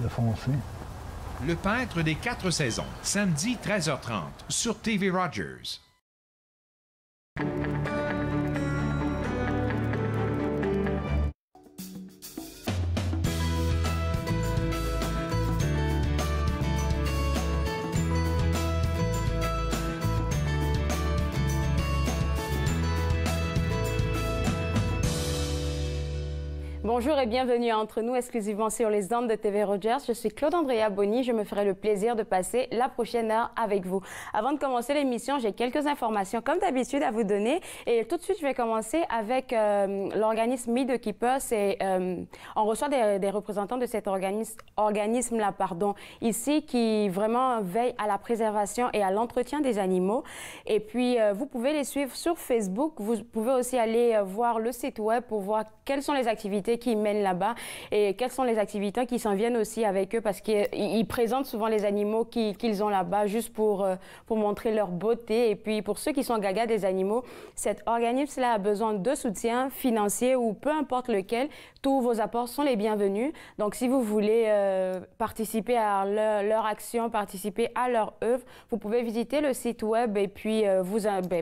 le foncé. Le peintre des 4 saisons, samedi 13h30 sur TV Rogers. Bonjour et bienvenue entre nous exclusivement sur les ondes de TV Rogers. Je suis Claude-Andrea Bonny. Je me ferai le plaisir de passer la prochaine heure avec vous. Avant de commencer l'émission, j'ai quelques informations comme d'habitude à vous donner. Et tout de suite, je vais commencer avec l'organisme Meet the Keeper. On reçoit des représentants de cet organisme-là, ici, qui vraiment veille à la préservation et à l'entretien des animaux. Et puis, vous pouvez les suivre sur Facebook. Vous pouvez aussi aller voir le site web pour voir quelles sont les activités qui mènent là-bas et quelles sont les activités qui s'en viennent aussi avec eux parce qu'ils présentent souvent les animaux qu'ils ont là-bas juste pour montrer leur beauté. Et puis pour ceux qui sont gaga des animaux, cet organisme-là a besoin de soutien financier ou peu importe lequel. Tous vos apports sont les bienvenus. Donc si vous voulez participer à leur action, participer à leur œuvre, vous pouvez visiter le site web et puis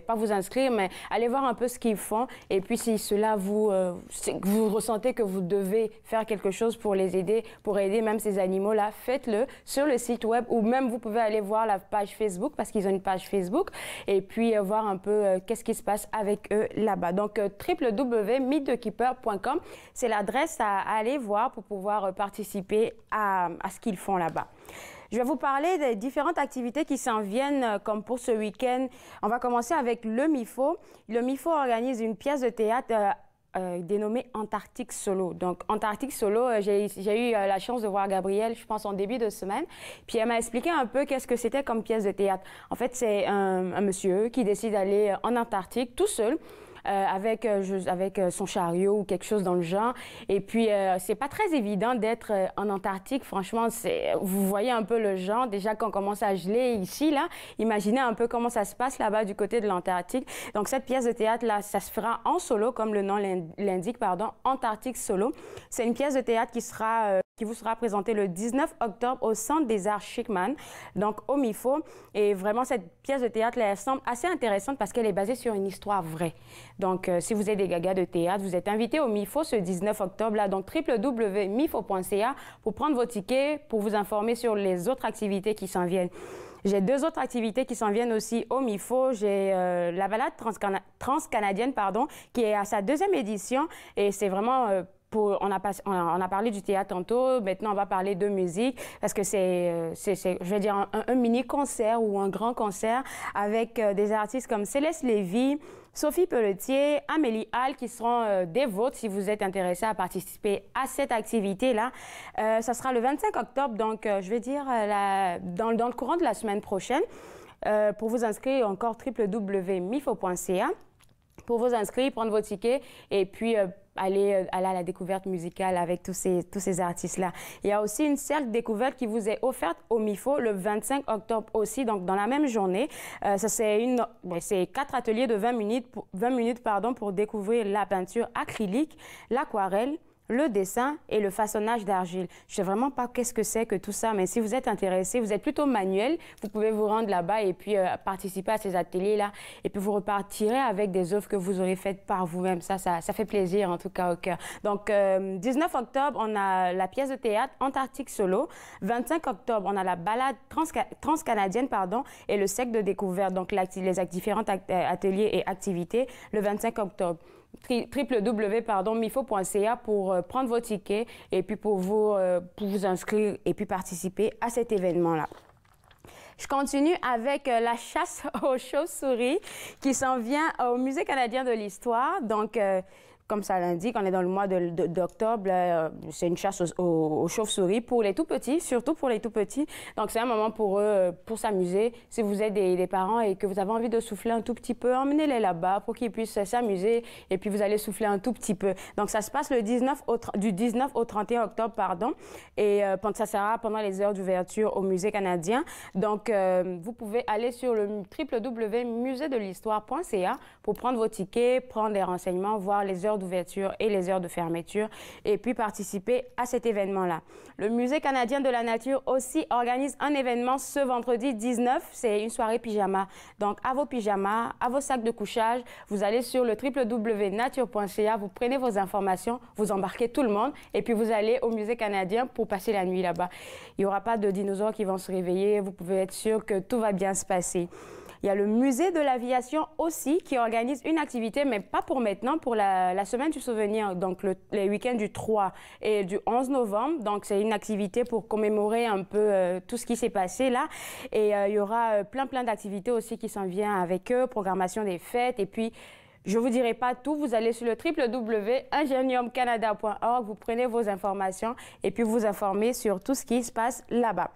pas vous inscrire, mais aller voir un peu ce qu'ils font. Et puis si cela vous ressentez que vous devez faire quelque chose pour les aider, pour aider même ces animaux-là, faites-le sur le site web ou même vous pouvez aller voir la page Facebook parce qu'ils ont une page Facebook et puis voir un peu qu'est-ce qui se passe avec eux là-bas. Donc, www.meetthekeeper.com, c'est l'adresse à aller voir pour pouvoir participer à ce qu'ils font là-bas. Je vais vous parler des différentes activités qui s'en viennent comme pour ce week-end. On va commencer avec le MIFO. Le MIFO organise une pièce de théâtre dénommé Antarctique Solo. Donc, Antarctique Solo, j'ai eu la chance de voir Gabrielle, je pense, en début de semaine. Puis, elle m'a expliqué un peu qu'est-ce que c'était comme pièce de théâtre. En fait, c'est un monsieur qui décide d'aller en Antarctique tout seul. Avec son chariot ou quelque chose dans le genre. Et puis, c'est pas très évident d'être en Antarctique. Franchement, vous voyez un peu le genre. Déjà, quand on commence à geler ici, là, imaginez un peu comment ça se passe là-bas du côté de l'Antarctique. Donc, cette pièce de théâtre-là, ça se fera en solo, comme le nom l'indique, Antarctique Solo. C'est une pièce de théâtre qui vous sera présentée le 19 octobre au Centre des Arts Schickman, donc au MIFO. Et vraiment, cette pièce de théâtre-là, elle semble assez intéressante parce qu'elle est basée sur une histoire vraie. Donc, si vous êtes des gagas de théâtre, vous êtes invités au MIFO ce 19 octobre, là, donc www.mifo.ca pour prendre vos tickets, pour vous informer sur les autres activités qui s'en viennent. J'ai 2 autres activités qui s'en viennent aussi au MIFO. J'ai la balade transcanadienne, qui est à sa 2e édition et c'est vraiment... on a parlé du théâtre tantôt, maintenant on va parler de musique parce que c'est je vais dire un mini concert ou un grand concert avec des artistes comme Céleste Lévy, Sophie Pelletier, Amélie Hall qui seront des vôtres si vous êtes intéressés à participer à cette activité-là. Ça sera le 25 octobre, donc je vais dire dans le courant de la semaine prochaine. Pour vous inscrire, encore www.mifo.ca. Pour vous inscrire, prendre vos tickets et puis aller à la découverte musicale avec tous ces artistes-là. Il y a aussi une cercle découverte qui vous est offerte au MIFO le 25 octobre aussi, donc dans la même journée. C'est 4 ateliers de 20 minutes pour découvrir la peinture acrylique, l'aquarelle, le dessin et le façonnage d'argile. Je sais vraiment pas qu'est-ce que c'est que tout ça, mais si vous êtes intéressé, vous êtes plutôt manuel, vous pouvez vous rendre là-bas et puis participer à ces ateliers-là. Et puis vous repartirez avec des œuvres que vous aurez faites par vous-même. Ça fait plaisir en tout cas au cœur. Donc, 19 octobre, on a la pièce de théâtre Antarctique Solo. 25 octobre, on a la balade transcanadienne, et le cercle de découverte. Donc, les différents ateliers et activités le 25 octobre. www.mifo.ca pour prendre vos tickets et puis pour vous inscrire et puis participer à cet événement-là. Je continue avec la chasse aux chauves-souris qui s'en vient au Musée canadien de l'histoire. Donc, comme ça l'indique, on est dans le mois d'octobre. C'est une chasse aux chauves-souris pour les tout-petits, surtout pour les tout-petits. Donc, c'est un moment pour eux, pour s'amuser. Si vous êtes des parents et que vous avez envie de souffler un tout petit peu, emmenez-les là-bas pour qu'ils puissent s'amuser et puis vous allez souffler un tout petit peu. Donc, ça se passe du 19 au 31 octobre, et ça sera pendant les heures d'ouverture au Musée canadien. Donc, vous pouvez aller sur le www.museedelhistoire.ca pour prendre vos tickets, prendre des renseignements, voir les heures d'ouverture et les heures de fermeture et puis participer à cet événement-là. Le Musée canadien de la nature aussi organise un événement ce vendredi 19. C'est une soirée pyjama. Donc, à vos pyjamas, à vos sacs de couchage, vous allez sur le www.nature.ca, vous prenez vos informations, vous embarquez tout le monde et puis vous allez au Musée canadien pour passer la nuit là-bas. Il n'y aura pas de dinosaures qui vont se réveiller. Vous pouvez être sûr que tout va bien se passer. Il y a le Musée de l'aviation aussi qui organise une activité, mais pas pour maintenant, pour la semaine du souvenir, donc les week-ends du 3 et du 11 novembre. Donc, c'est une activité pour commémorer un peu tout ce qui s'est passé là. Et il y aura plein d'activités aussi qui s'en viennent avec eux, programmation des fêtes. Et puis, je ne vous dirai pas tout, vous allez sur le www.ingeniumcanada.org, vous prenez vos informations et puis vous informez sur tout ce qui se passe là-bas.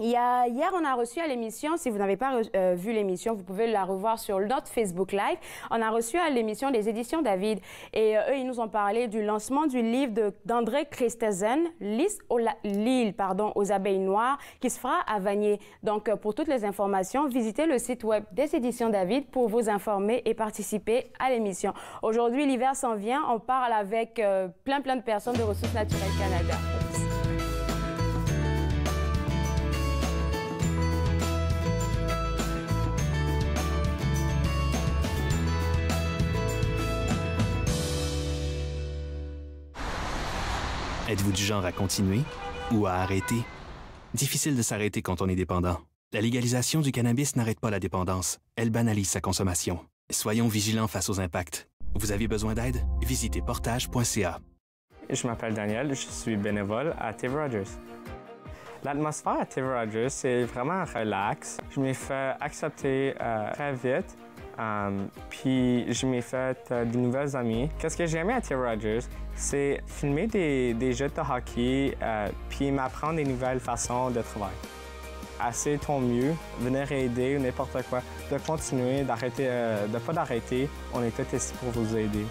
Hier, on a reçu à l'émission, si vous n'avez pas vu l'émission, vous pouvez la revoir sur notre Facebook Live. On a reçu à l'émission des éditions David et eux, ils nous ont parlé du lancement du livre d'André Christensen, L'île aux abeilles noires, qui se fera à Vanier. Donc, pour toutes les informations, visitez le site web des éditions David pour vous informer et participer à l'émission. Aujourd'hui, l'hiver s'en vient, on parle avec plein de personnes de Ressources naturelles Canada. Êtes-vous du genre à continuer ou à arrêter? Difficile de s'arrêter quand on est dépendant. La légalisation du cannabis n'arrête pas la dépendance. Elle banalise sa consommation. Soyons vigilants face aux impacts. Vous avez besoin d'aide? Visitez portage.ca. Je m'appelle Daniel, je suis bénévole à TV Rogers. L'atmosphère à TV Rogers, c'est vraiment relax. Je m'ai fait accepter très vite. Puis je m'ai fait de nouvelles amies. Qu'est-ce que j'ai aimé à TV Rogers, c'est filmer des jeux de hockey puis m'apprendre des nouvelles façons de travailler. Assez ton mieux, venir aider ou n'importe quoi, de continuer, d'arrêter, de pas d'arrêter. On est tous ici pour vous aider.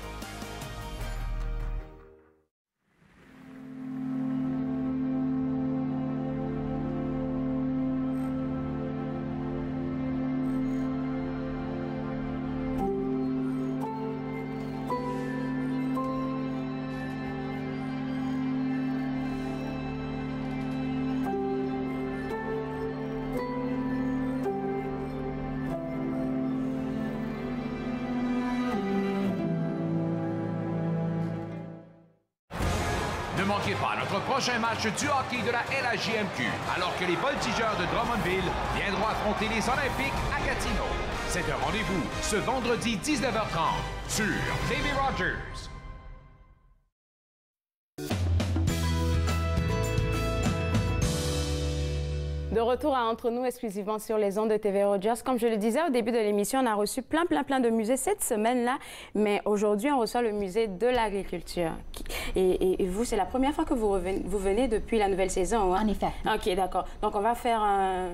Ne manquez pas notre prochain match du hockey de la LHJMQ, alors que les Voltigeurs de Drummondville viendront affronter les Olympiques à Gatineau. C'est un rendez-vous ce vendredi 19h30 sur TV Rogers. De retour à Entre nous, exclusivement sur les ondes de TV Rogers. Comme je le disais au début de l'émission, on a reçu plein de musées cette semaine-là, mais aujourd'hui, on reçoit le musée de l'agriculture. Et vous, c'est la première fois que vous venez depuis la nouvelle saison, hein? En effet. OK, d'accord. Donc, on va faire un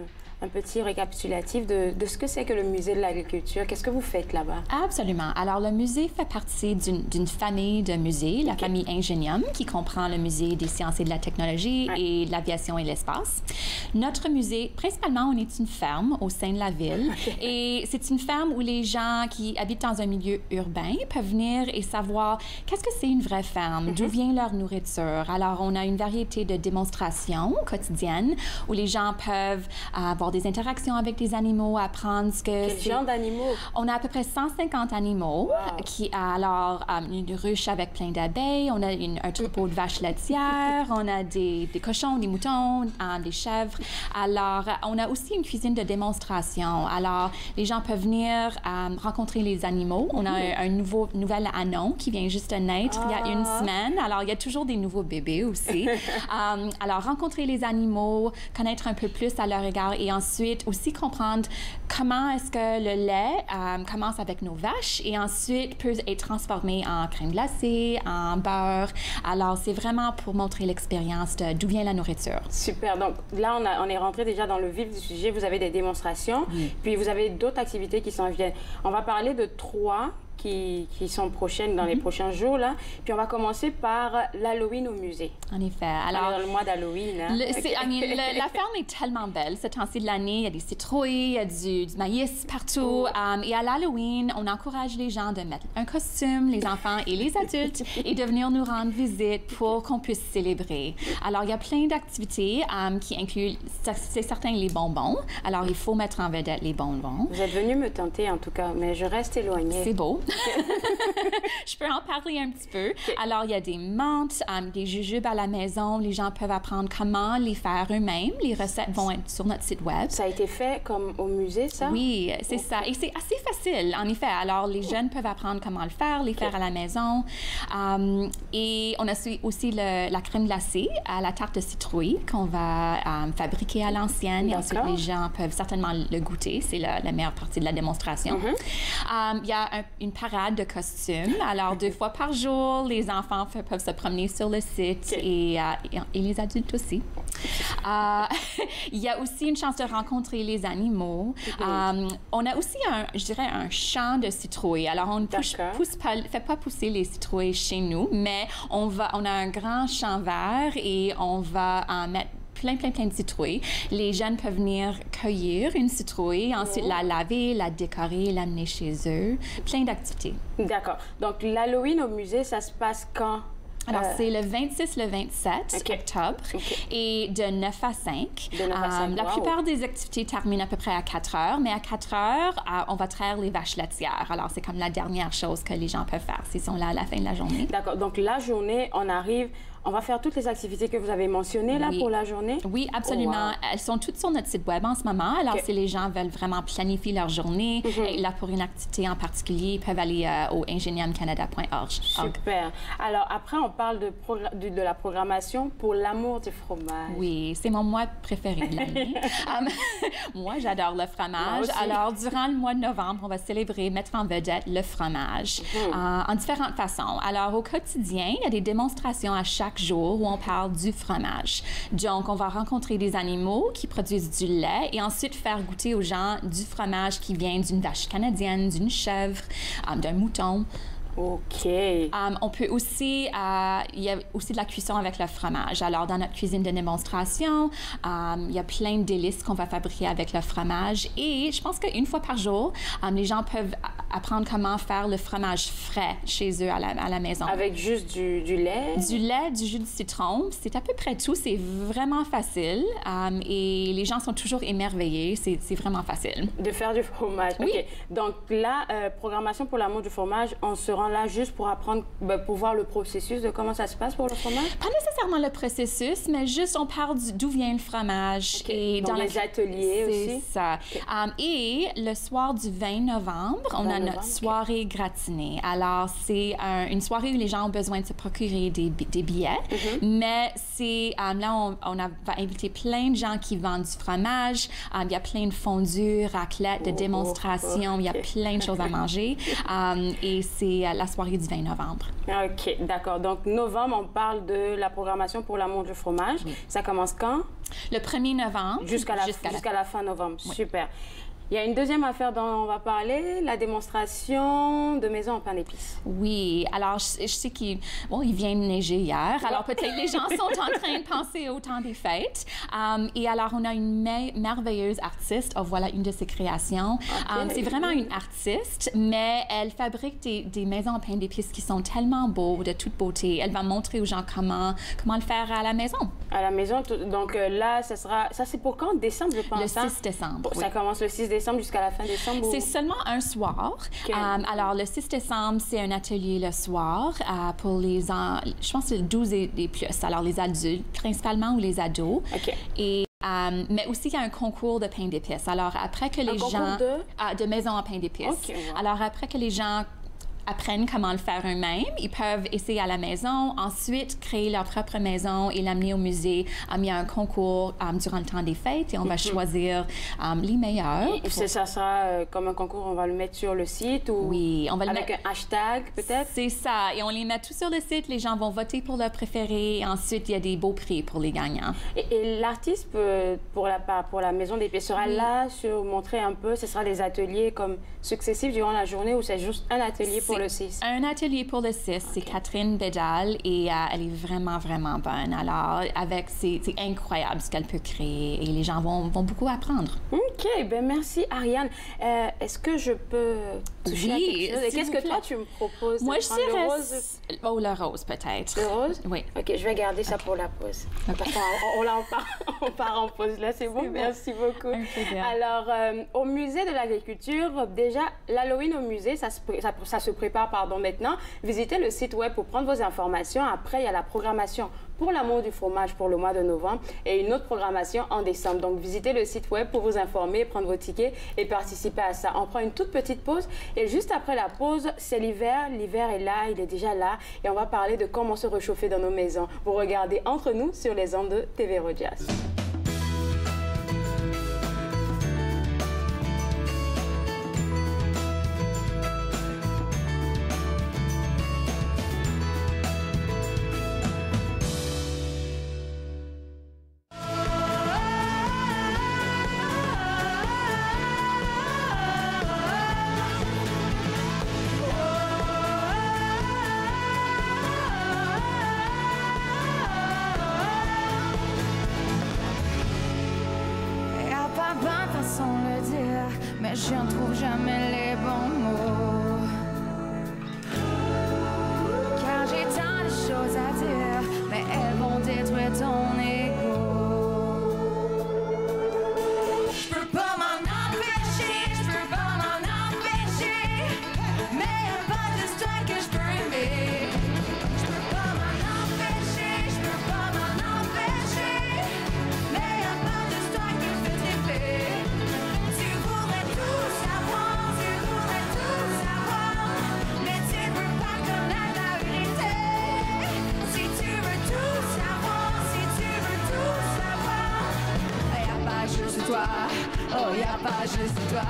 petit récapitulatif de ce que c'est que le musée de l'agriculture. Qu'est-ce que vous faites là-bas? Absolument. Alors, le musée fait partie d'une famille de musées, la famille Ingenium, qui comprend le musée des sciences et de la technologie et de l'aviation et l'espace. Notre musée, principalement, on est une ferme au sein de la ville. Et c'est une ferme où les gens qui habitent dans un milieu urbain peuvent venir et savoir qu'est-ce que c'est une vraie ferme, d'où vient leur nourriture. Alors, on a une variété de démonstrations quotidiennes où les gens peuvent avoir des interactions avec des animaux, apprendre ce que... Quel genre d'animaux? On a à peu près 150 animaux. Wow. Alors, une ruche avec plein d'abeilles, on a un troupeau de vaches laitières, on a des cochons, des moutons, des chèvres. Alors, on a aussi une cuisine de démonstration. Alors, les gens peuvent venir rencontrer les animaux. On a un nouvel anon qui vient juste de naître il y a une semaine. Alors, il y a toujours des nouveaux bébés aussi. Alors, rencontrer les animaux, connaître un peu plus à leur égard et ensuite aussi comprendre comment est-ce que le lait commence avec nos vaches et ensuite peut être transformé en crème glacée, en beurre. Alors, c'est vraiment pour montrer l'expérience d'où vient la nourriture. Super. Donc, là, on est rentré déjà dans le vif du sujet. Vous avez des démonstrations, puis vous avez d'autres activités qui s'en viennent. On va parler de 3 qui sont prochaines dans les prochains jours, là. Puis on va commencer par l'Halloween au musée. En effet. Alors, le mois d'Halloween. Hein? La ferme est tellement belle ce temps-ci de l'année. Il y a des citrouilles, il y a du maïs partout. Et à l'Halloween, on encourage les gens de mettre un costume, les enfants et les adultes, et de venir nous rendre visite pour qu'on puisse célébrer. Alors, il y a plein d'activités qui incluent, c'est certain, les bonbons. Alors, il faut mettre en vedette les bonbons. Vous êtes venu me tenter, en tout cas, mais je reste éloignée. C'est beau. Je peux en parler un petit peu. Alors, il y a des menthes, des jujubes à la maison. Les gens peuvent apprendre comment les faire eux-mêmes. Les recettes vont être sur notre site web. Ça a été fait comme au musée, ça? Oui, c'est ça. Et c'est assez facile, en effet. Alors, les jeunes peuvent apprendre comment le faire, les faire à la maison. Et on a aussi la crème glacée à la tarte de citrouille qu'on va fabriquer à l'ancienne. Et ensuite, les gens peuvent certainement le goûter. C'est la meilleure partie de la démonstration. Il y a une parade de costumes. Alors, 2 fois par jour, les enfants peuvent se promener sur le site et les adultes aussi. Il y a aussi une chance de rencontrer les animaux. On a aussi, je dirais, un champ de citrouilles. Alors, on ne fait pas pousser les citrouilles chez nous, mais on a un grand champ vert et on va en mettre plein de citrouilles. Les jeunes peuvent venir cueillir une citrouille, ensuite la laver, la décorer, l'amener chez eux. Plein d'activités. D'accord. Donc, l'Halloween au musée, ça se passe quand? Alors, c'est le 26, le 27 octobre et de 9 à 5. La plupart des activités terminent à peu près à 4 heures, mais à 4 heures, on va traire les vaches laitières. Alors, c'est comme la dernière chose que les gens peuvent faire s'ils sont là à la fin de la journée. D'accord. Donc, la journée, on va faire toutes les activités que vous avez mentionnées là pour la journée? Oui, absolument. Elles sont toutes sur notre site web en ce moment. Alors, si les gens veulent vraiment planifier leur journée, là, pour une activité en particulier, ils peuvent aller au ingeniumcanada.org. Super. Alors, après, on parle de la programmation pour l'amour du fromage. Oui, c'est mon mois préféré de l'année. Moi, j'adore le fromage. Alors, durant le mois de novembre, on va célébrer, mettre en vedette le fromage en différentes façons. Alors, au quotidien, il y a des démonstrations à chaque jour où on parle du fromage. Donc, on va rencontrer des animaux qui produisent du lait et ensuite faire goûter aux gens du fromage qui vient d'une vache canadienne, d'une chèvre, d'un mouton. OK. On peut aussi, il y a aussi de la cuisson avec le fromage. Alors, dans notre cuisine de démonstration, il y a plein de délices qu'on va fabriquer avec le fromage. Et je pense qu'une fois par jour, les gens peuvent apprendre comment faire le fromage frais chez eux à la maison. Avec juste du lait? Du lait, du jus de citron. C'est à peu près tout. C'est vraiment facile. Et les gens sont toujours émerveillés. C'est vraiment facile. De faire du fromage. Oui. OK. Donc, la programmation pour l'amour du fromage, on se rend là juste pour apprendre, pour voir le processus de comment ça se passe pour le fromage? Pas nécessairement le processus, mais juste on parle d'où vient le fromage. Et donc, dans les ateliers aussi? C'est ça. Et le soir du 20 novembre, on a notre soirée gratinée. Alors, c'est une soirée où les gens ont besoin de se procurer des billets, mais c'est là, on va inviter plein de gens qui vendent du fromage. Il y a plein de fondus, raclettes, de démonstrations. Il y a plein de choses à manger. Et c'est la soirée du 20 novembre. OK, d'accord. Donc, novembre, on parle de la programmation pour l'amour du fromage. Ça commence quand? Le 1er novembre. Jusqu'à la fin novembre. Oui. Super. Il y a une deuxième affaire dont on va parler, la démonstration de maisons en pain d'épices. Oui, alors je sais qu'il vient de neiger hier, alors peut-être les gens sont en train de penser au temps des fêtes. Et alors, on a une merveilleuse artiste, voilà une de ses créations. C'est vraiment une artiste, mais elle fabrique des maisons en pain d'épices qui sont tellement beaux, de toute beauté. Elle va montrer aux gens comment le faire à la maison. À la maison, donc là, ça c'est pour quand? Décembre, je pense. Le 6 décembre. Ça commence le 6 décembre jusqu'à la fin décembre? C'est seulement un soir. Alors, le 6 décembre, c'est un atelier le soir pour je pense que c'est 12 et plus. Alors, les adultes, principalement, ou les ados. OK. Et mais aussi, il y a un concours de pain d'épices. Alors, après que les gens... de maison en pain d'épices. Okay, wow. Alors, après que les gens apprennent comment le faire eux-mêmes. Ils peuvent essayer à la maison, ensuite créer leur propre maison et l'amener au musée. Il y a un concours durant le temps des fêtes et on va choisir les meilleurs. Et ça sera comme un concours, on va le mettre sur le site ou oui, on va le avec mettre... un hashtag peut-être? C'est ça. Et on les met tous sur le site. Les gens vont voter pour leur préféré. Et ensuite, il y a des beaux prix pour les gagnants. Et l'artiste, pour la Maison des Pieds, sera là sur montrer un peu, ce sera des ateliers comme successifs durant la journée ou c'est juste un atelier pour le 6? Un atelier pour le 6. Okay. C'est Catherine Bédal et elle est vraiment, vraiment bonne. Alors, c'est incroyable ce qu'elle peut créer et les gens vont beaucoup apprendre. OK. Ben merci, Ariane. Est-ce que je peux toucher à quelque chose? Qu'est-ce que toi, tu me proposes? Moi, je dirais... Le rose? Oh, le rose, peut-être. Le rose? Oui. OK, je vais garder ça pour la pause. Okay. Parce qu'on on part en pause là, c'est bon? Merci beaucoup. Alors, au musée de l'agriculture, déjà, l'Halloween au musée, ça se prépare maintenant. Visitez le site web pour prendre vos informations. Après, il y a la programmation pour l'amour du fromage pour le mois de novembre et une autre programmation en décembre. Donc, visitez le site web pour vous informer, prendre vos tickets et participer à ça. On prend une toute petite pause et juste après la pause, c'est l'hiver. L'hiver est là, il est déjà là et on va parler de comment se réchauffer dans nos maisons. Vous regardez Entre nous sur les ondes de TV Rojas. Je ne trouve jamais les bons mots. Car j'ai tant de choses à dire, mais elles vont détruire ton ego. Je peux pas m'en empêcher, je peux pas m'en empêcher. Mais y'a pas d'histoire que je peux aimer. Je peux pas m'en empêcher, je peux pas m'en empêcher. Mais y'a pas d'histoire qui me fait triper. Toi, oh, y'a pas juste toi.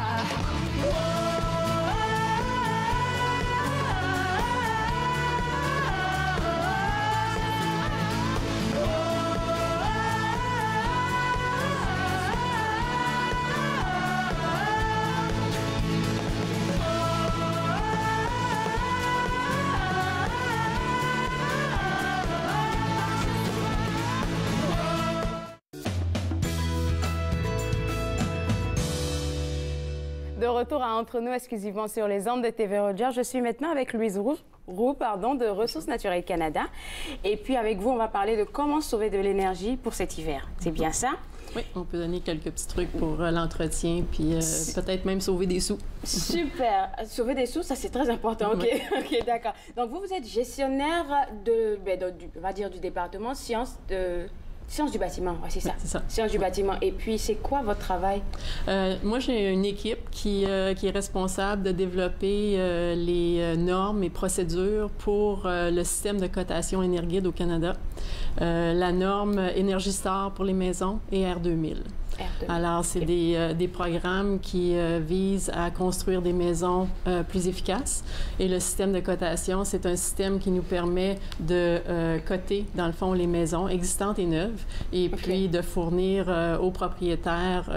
De retour à Entre nous, exclusivement sur les ondes de TV Rojas. Je suis maintenant avec Louise Roux de Ressources Naturelles Canada. Et puis avec vous, on va parler de comment sauver de l'énergie pour cet hiver. C'est bien ça? Oui, on peut donner quelques petits trucs pour l'entretien, puis peut-être même sauver des sous. Super! Sauver des sous, ça c'est très important. OK, oui. OK, d'accord. Donc vous êtes gestionnaire on va dire du département Sciences du bâtiment, ouais, c'est ça. C'est ça. Sciences du bâtiment. Et puis, c'est quoi votre travail? Moi, j'ai une équipe qui est responsable de développer les normes et procédures pour le système de cotation Énerguide au Canada. La norme Énergie Star pour les maisons et R2000. Alors, c'est des programmes qui visent à construire des maisons plus efficaces. Et le système de cotation, c'est un système qui nous permet de coter, dans le fond, les maisons existantes et neuves, et puis de fournir aux propriétaires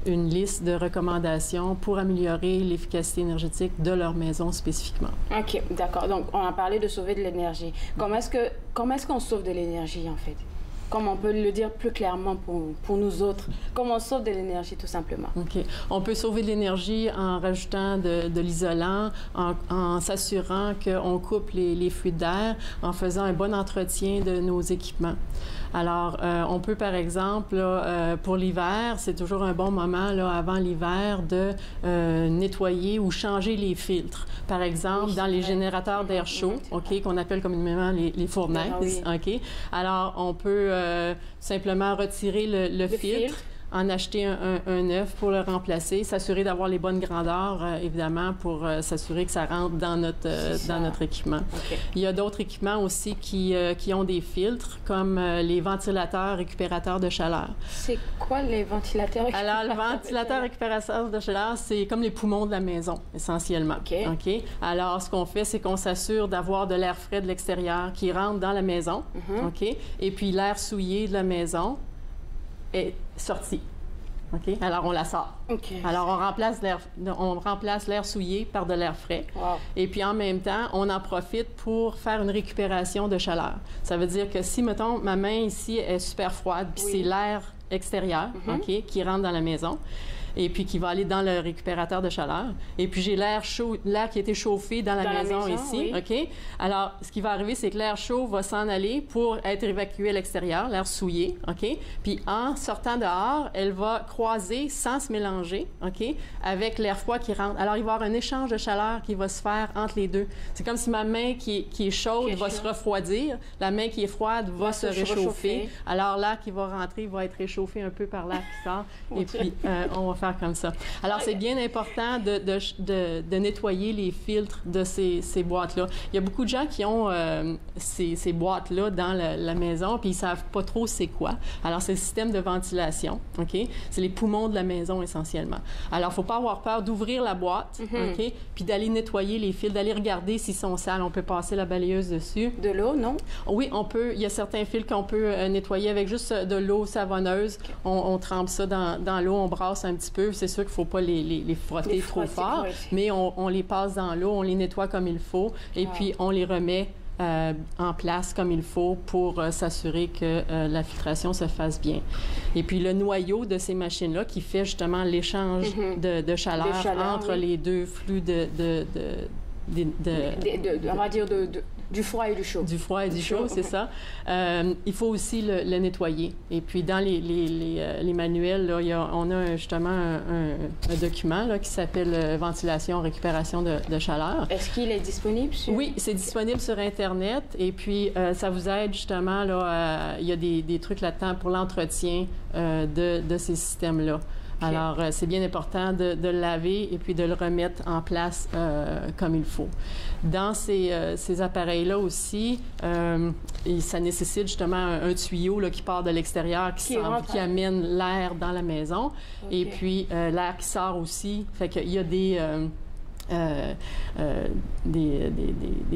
une liste de recommandations pour améliorer l'efficacité énergétique de leur maison spécifiquement. OK, d'accord. Donc, on a parlé de sauver de l'énergie. Comment est-ce qu'on sauve de l'énergie, en fait? Comme on peut le dire plus clairement pour nous autres, comment on sauve de l'énergie tout simplement? OK. On peut sauver de l'énergie en rajoutant de l'isolant, en s'assurant qu'on coupe les fuites d'air, en faisant un bon entretien de nos équipements. Alors, on peut, par exemple, là, pour l'hiver, c'est toujours un bon moment, là, avant l'hiver, de nettoyer ou changer les filtres. Par exemple, dans les générateurs d'air chaud, OK, qu'on appelle communément les fournaises, OK? Alors, on peut simplement retirer le filtre, en acheter un neuf pour le remplacer, s'assurer d'avoir les bonnes grandeurs, évidemment, pour s'assurer que ça rentre dans notre équipement. OK. Il y a d'autres équipements aussi qui ont des filtres, comme les ventilateurs récupérateurs de chaleur. C'est quoi les ventilateurs? Alors, le ventilateur récupérateur de chaleur, c'est comme les poumons de la maison, essentiellement. OK. OK? Alors, ce qu'on fait, c'est qu'on s'assure d'avoir de l'air frais de l'extérieur qui rentre dans la maison. OK? Et puis, l'air souillé de la maison est sorti. OK? Alors, on la sort. OK. Alors, on remplace l'air souillé par de l'air frais. Wow. Et puis, en même temps, on en profite pour faire une récupération de chaleur. Ça veut dire que si, mettons, ma main ici est super froide, puis c'est l'air extérieur, OK, qui rentre dans la maison, et puis qui va aller dans le récupérateur de chaleur. Et puis, j'ai l'air chaud, l'air qui a été chauffé dans la maison ici, oui. OK? Alors, ce qui va arriver, c'est que l'air chaud va s'en aller pour être évacué à l'extérieur, l'air souillé, OK? Puis, en sortant dehors, elle va croiser sans se mélanger, OK? Avec l'air froid qui rentre. Alors, il va y avoir un échange de chaleur qui va se faire entre les deux. C'est comme si ma main qui est chaude va se refroidir, la main qui est froide va se réchauffer. Alors, l'air qui va rentrer va être réchauffé un peu par l'air qui sort. Et puis, on va faire comme ça. Alors, c'est bien important de nettoyer les filtres de ces boîtes-là. Il y a beaucoup de gens qui ont ces boîtes-là dans la maison, puis ils savent pas trop c'est quoi. Alors, c'est le système de ventilation, OK? C'est les poumons de la maison, essentiellement. Alors, il faut pas avoir peur d'ouvrir la boîte, OK? Puis d'aller nettoyer les fils, d'aller regarder s'ils sont sales. On peut passer la balayeuse dessus. De l'eau, non? Oui, on peut. Il y a certains fils qu'on peut nettoyer avec juste de l'eau savonneuse. On trempe ça dans l'eau, on brasse un petit peu. C'est sûr qu'il ne faut pas les frotter trop fort, mais on les passe dans l'eau, on les nettoie comme il faut, et puis on les remet en place comme il faut pour s'assurer que la filtration se fasse bien. Et puis le noyau de ces machines-là qui fait justement l'échange de chaleur entre les deux flux on va dire du froid et du chaud. Du froid et du chaud, c'est ça. Il faut aussi le nettoyer. Et puis, dans les manuels, là, on a justement un document là, qui s'appelle « Ventilation, récupération de chaleur ». Est-ce qu'il est disponible sur... Oui, c'est disponible sur Internet. Et puis, ça vous aide justement, là, il y a des trucs là-dedans pour l'entretien de ces systèmes-là. Alors, c'est bien important de le laver et puis de le remettre en place comme il faut. Dans ces appareils-là aussi, ça nécessite justement un tuyau là, qui part de l'extérieur, qui amène l'air dans la maison. Et puis, l'air qui sort aussi. Fait qu'il y a des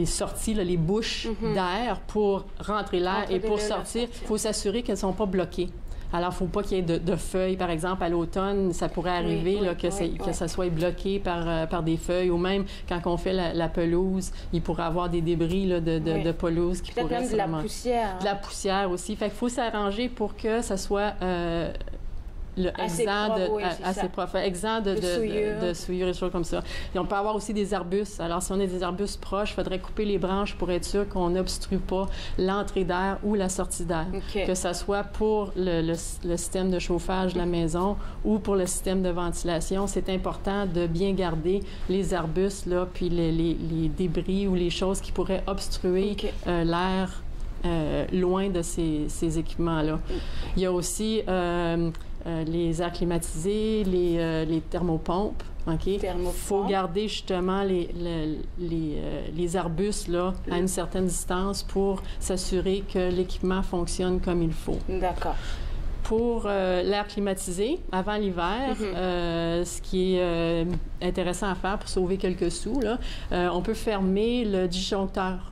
sorties, là, les bouches d'air pour rentrer l'air et pour sortir. Il faut s'assurer qu'elles ne sont pas bloquées. Alors, il ne faut pas qu'il y ait de feuilles, par exemple, à l'automne. Ça pourrait arriver que ça soit bloqué par des feuilles, ou même quand on fait la pelouse, il pourrait avoir des débris là, de pelouse qui pourraient même de la poussière. De la poussière aussi. Fait qu'il faut s'arranger pour que ça soit exempt de souillure et choses comme ça. Et on peut avoir aussi des arbustes. Alors, si on a des arbustes proches, il faudrait couper les branches pour être sûr qu'on n'obstrue pas l'entrée d'air ou la sortie d'air. Que ça soit pour le système de chauffage de la maison ou pour le système de ventilation. C'est important de bien garder les arbustes, là, puis les débris ou les choses qui pourraient obstruer l'air loin de ces équipements-là. Il y a aussi les airs climatisés, les thermopompes. Il faut garder justement les arbustes là, à une certaine distance pour s'assurer que l'équipement fonctionne comme il faut. D'accord. Pour l'air climatisé, avant l'hiver, ce qui est intéressant à faire pour sauver quelques sous, là, on peut fermer le disjoncteur.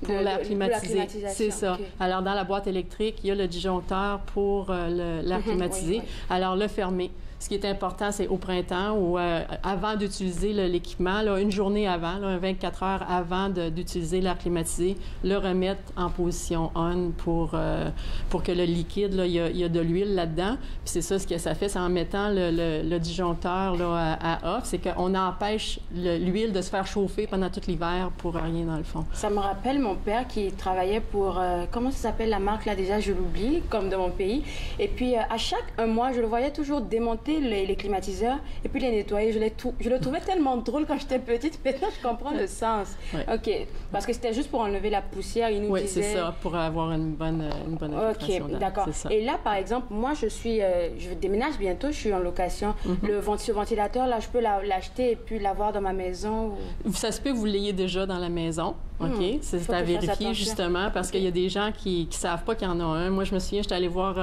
Pour l'air climatisé. C'est ça. Alors, dans la boîte électrique, il y a le disjoncteur pour l'air climatisé. Alors, le fermer. Ce qui est important, c'est au printemps ou avant d'utiliser l'équipement, une journée avant, 24 heures avant d'utiliser l'air climatisé, le remettre en position on pour que le liquide, il y a de l'huile là-dedans. Puis c'est ça, ce que ça fait, c'est en mettant le disjoncteur là, à off, c'est qu'on empêche l'huile de se faire chauffer pendant tout l'hiver pour rien dans le fond. Ça me rappelle mon père qui travaillait pour, comment ça s'appelle la marque là déjà, je l'oublie, comme de mon pays. Et puis à chaque mois, je le voyais toujours démonter acheter les climatiseurs et puis les nettoyer. Je le trouvais tellement drôle quand j'étais petite. Maintenant, je comprends le sens. Ouais. OK. Parce que c'était juste pour enlever la poussière. Ils nous Oui, disaient... c'est ça, pour avoir une bonne infiltration OK, d'air, d'accord. c'est ça. Et là, par exemple, moi, je déménage bientôt, je suis en location. Ce ventilateur-là, je peux l'acheter et puis l'avoir dans ma maison ou... Ça se peut que vous l'ayez déjà dans la maison, OK? C'est Faut à que je fasse vérifier, attention. justement, parce qu'il y a des gens qui ne savent pas qu'il y en a un. Moi, je me souviens, j'étais allée voir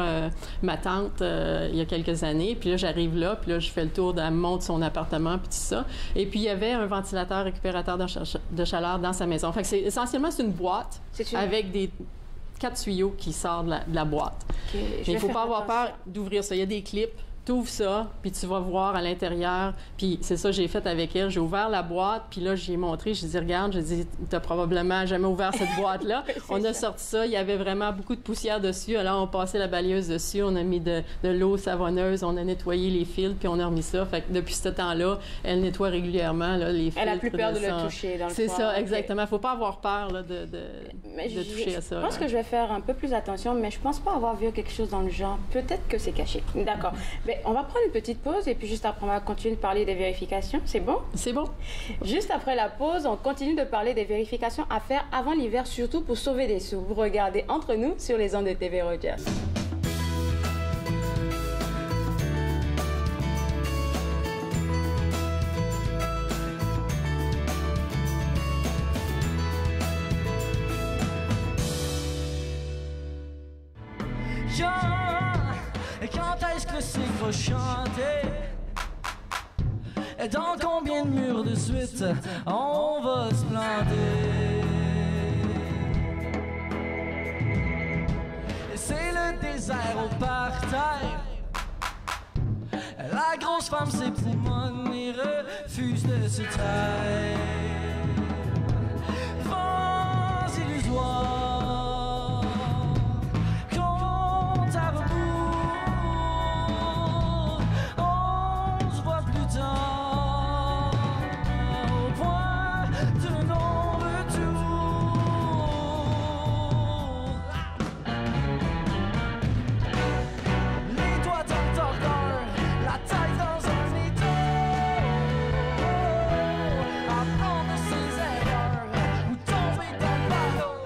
ma tante il y a quelques années, puis là, j'arrive là, puis là, je fais le tour, elle me montre son appartement, puis tout ça. Et puis, il y avait un ventilateur récupérateur de chaleur dans sa maison. Fait que essentiellement, c'est une boîte avec des 4 tuyaux qui sortent de la boîte. OK, Mais il ne faut pas avoir peur d'ouvrir ça. Il y a des clips. Tu ouvres ça, puis tu vas voir à l'intérieur. Puis c'est ça que j'ai fait avec elle. J'ai ouvert la boîte, puis là, j'ai montré. J'ai dit, regarde, j'ai dit, t'as probablement jamais ouvert cette boîte-là. On a sorti ça. Il y avait vraiment beaucoup de poussière dessus. Alors, on passait la balayeuse dessus. On a mis de l'eau savonneuse. On a nettoyé les fils, puis on a remis ça. Fait que depuis ce temps-là, elle nettoie régulièrement là, les filtres. Elle a plus peur de le toucher, dans le fond. C'est ça, OK. exactement. Il ne faut pas avoir peur là, de toucher à ça. Je pense là. que je vais faire un peu plus attention, mais je pense pas avoir vu quelque chose dans le genre. Peut-être que c'est caché. D'accord. Mais on va prendre une petite pause et puis juste après, on va continuer de parler des vérifications. C'est bon? C'est bon? Juste après la pause, on continue de parler des vérifications à faire avant l'hiver, surtout pour sauver des sous. Vous regardez Entre nous sur les ondes de TV Rogers. Quand est-ce que le cycle va chanter? Et dans combien de murs de suite on va se planter? Et c'est le désert au parterre. La grosse femme s'époumonne et refuse de se taire. Vents illusoires, compte à rebours, on se voit plus tard, au point de non-retour. Les doigts dans le tordeur, la tête dans un étau, apprendre de ses erreurs ou tomber dans le bateau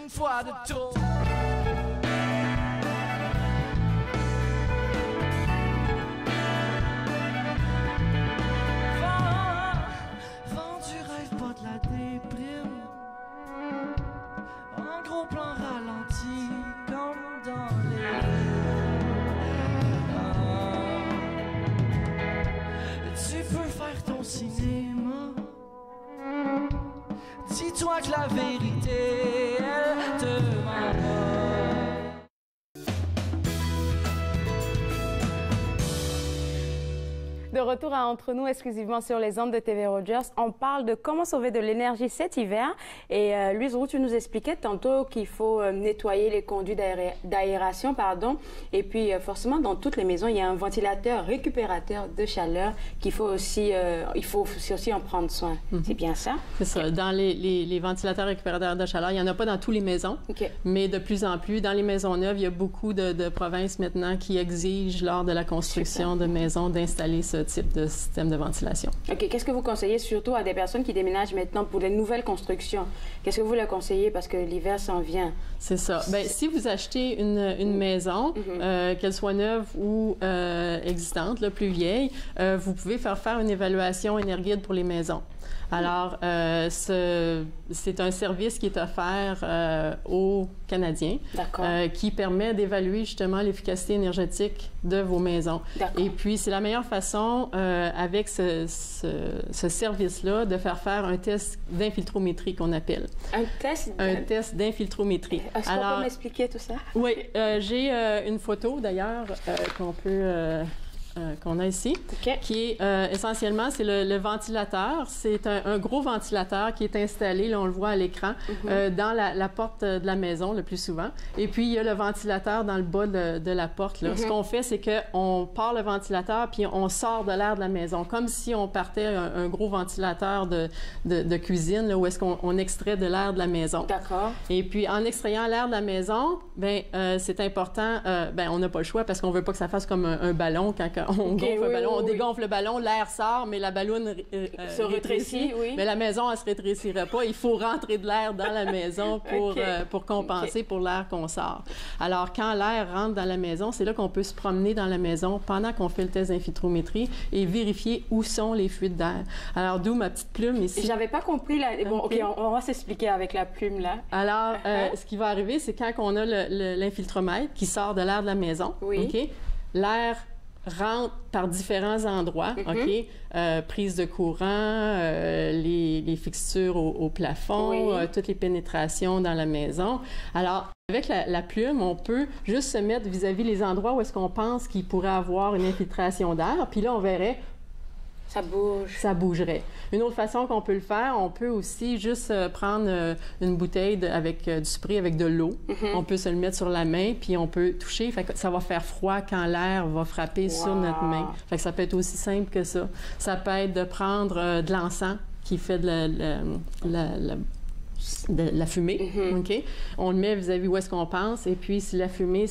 une fois de trop. Vent du rêve, pas de la déprime. En gros plan ralenti, comme dans les tu peux faire ton cinéma. Dis-toi que la vérité, elle te ment pas. De retour à Entre nous, exclusivement sur les ondes de TV Rogers, on parle de comment sauver de l'énergie cet hiver. Et Louise Roux, tu nous expliquais tantôt qu'il faut nettoyer les conduits d'aération, pardon. Et puis, forcément, dans toutes les maisons, il y a un ventilateur récupérateur de chaleur qu'il faut aussi, en prendre soin. C'est bien ça? C'est ça. Dans les ventilateurs récupérateurs de chaleur, il n'y en a pas dans toutes les maisons, OK. mais de plus en plus, dans les maisons neuves, il y a beaucoup de provinces maintenant qui exigent, lors de la construction de maisons, d'installer ce type de système de ventilation. OK. Qu'est-ce que vous conseillez surtout à des personnes qui déménagent maintenant pour des nouvelles constructions? Qu'est-ce que vous leur conseillez parce que l'hiver s'en vient? C'est ça. Bien, si vous achetez une maison, qu'elle soit neuve ou existante, là, plus vieille, vous pouvez faire une évaluation Energuide pour les maisons. Alors, c'est un service qui est offert aux Canadiens qui permet d'évaluer justement l'efficacité énergétique de vos maisons. Et puis, c'est la meilleure façon, avec ce service-là, de faire un test d'infiltrométrie qu'on appelle. Un test? Un test d'infiltrométrie. Est-ce qu'on peut m'expliquer tout ça? Oui, j'ai une photo d'ailleurs qu'on a ici, qui est essentiellement, c'est le ventilateur. C'est un gros ventilateur qui est installé, là on le voit à l'écran, dans la porte de la maison le plus souvent. Et puis, il y a le ventilateur dans le bas de la porte. Là. Ce qu'on fait, c'est qu'on part le ventilateur puis on sort de l'air de la maison, comme si on partait un gros ventilateur de cuisine, là, où est-ce qu'on extrait de l'air de la maison. D'accord. Et puis, en extrayant l'air de la maison, c'est important, on n'a pas le choix parce qu'on ne veut pas que ça fasse comme un ballon quand on gonfle le ballon, on dégonfle le ballon, l'air sort, mais la ballonne se rétrécit, oui. Mais la maison, elle ne se rétrécirait pas. Il faut rentrer de l'air dans la maison pour compenser pour l'air qu'on sort. Alors, quand l'air rentre dans la maison, c'est là qu'on peut se promener dans la maison pendant qu'on fait le test d'infiltrométrie et vérifier où sont les fuites d'air. Alors, d'où ma petite plume ici. J'avais pas compris. Bon, OK, on va s'expliquer avec la plume, là. Alors, ce qui va arriver, c'est quand on a l'infiltromètre qui sort de l'air de la maison, OK? L'air rentre par différents endroits, OK? Prise de courant, les fixtures au plafond, toutes les pénétrations dans la maison. Alors, avec la plume, on peut juste se mettre vis-à-vis les endroits où est-ce qu'on pense qu'il pourrait avoir une infiltration d'air, puis là, on verrait ça bouge. Ça bougerait. Une autre façon qu'on peut le faire, on peut aussi juste prendre une bouteille avec du spray avec de l'eau. On peut se le mettre sur la main, puis on peut toucher. Fait que ça va faire froid quand l'air va frapper sur notre main. Fait que ça peut être aussi simple que ça. Ça peut être de prendre de l'encens qui fait de la fumée. OK? On le met vis-à-vis où est-ce qu'on pense, et puis si la fumée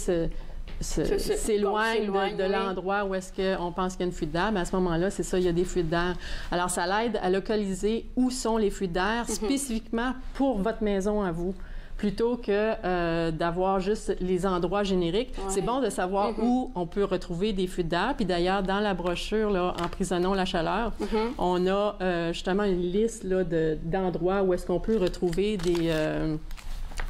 s'éloigne de l'endroit où est-ce qu'on pense qu'il y a une fuite d'air, mais à ce moment-là, c'est ça, il y a des fuites d'air. Alors, ça l'aide à localiser où sont les fuites d'air spécifiquement pour votre maison à vous, plutôt que d'avoir juste les endroits génériques. C'est bon de savoir où on peut retrouver des fuites d'air. Puis d'ailleurs, dans la brochure, là, Emprisonnons la chaleur, on a justement une liste là, d'endroits où est-ce qu'on peut retrouver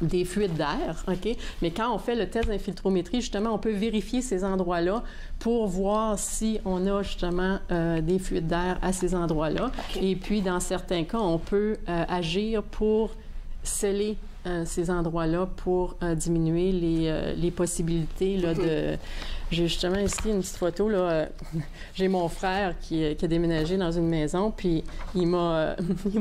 des fuites d'air, OK? Mais quand on fait le test d'infiltrométrie, justement, on peut vérifier ces endroits-là pour voir si on a justement des fuites d'air à ces endroits-là. Et puis, dans certains cas, on peut agir pour sceller ces endroits-là pour diminuer les possibilités là, de... J'ai justement ici une petite photo, là. J'ai mon frère qui a déménagé dans une maison, puis il m'a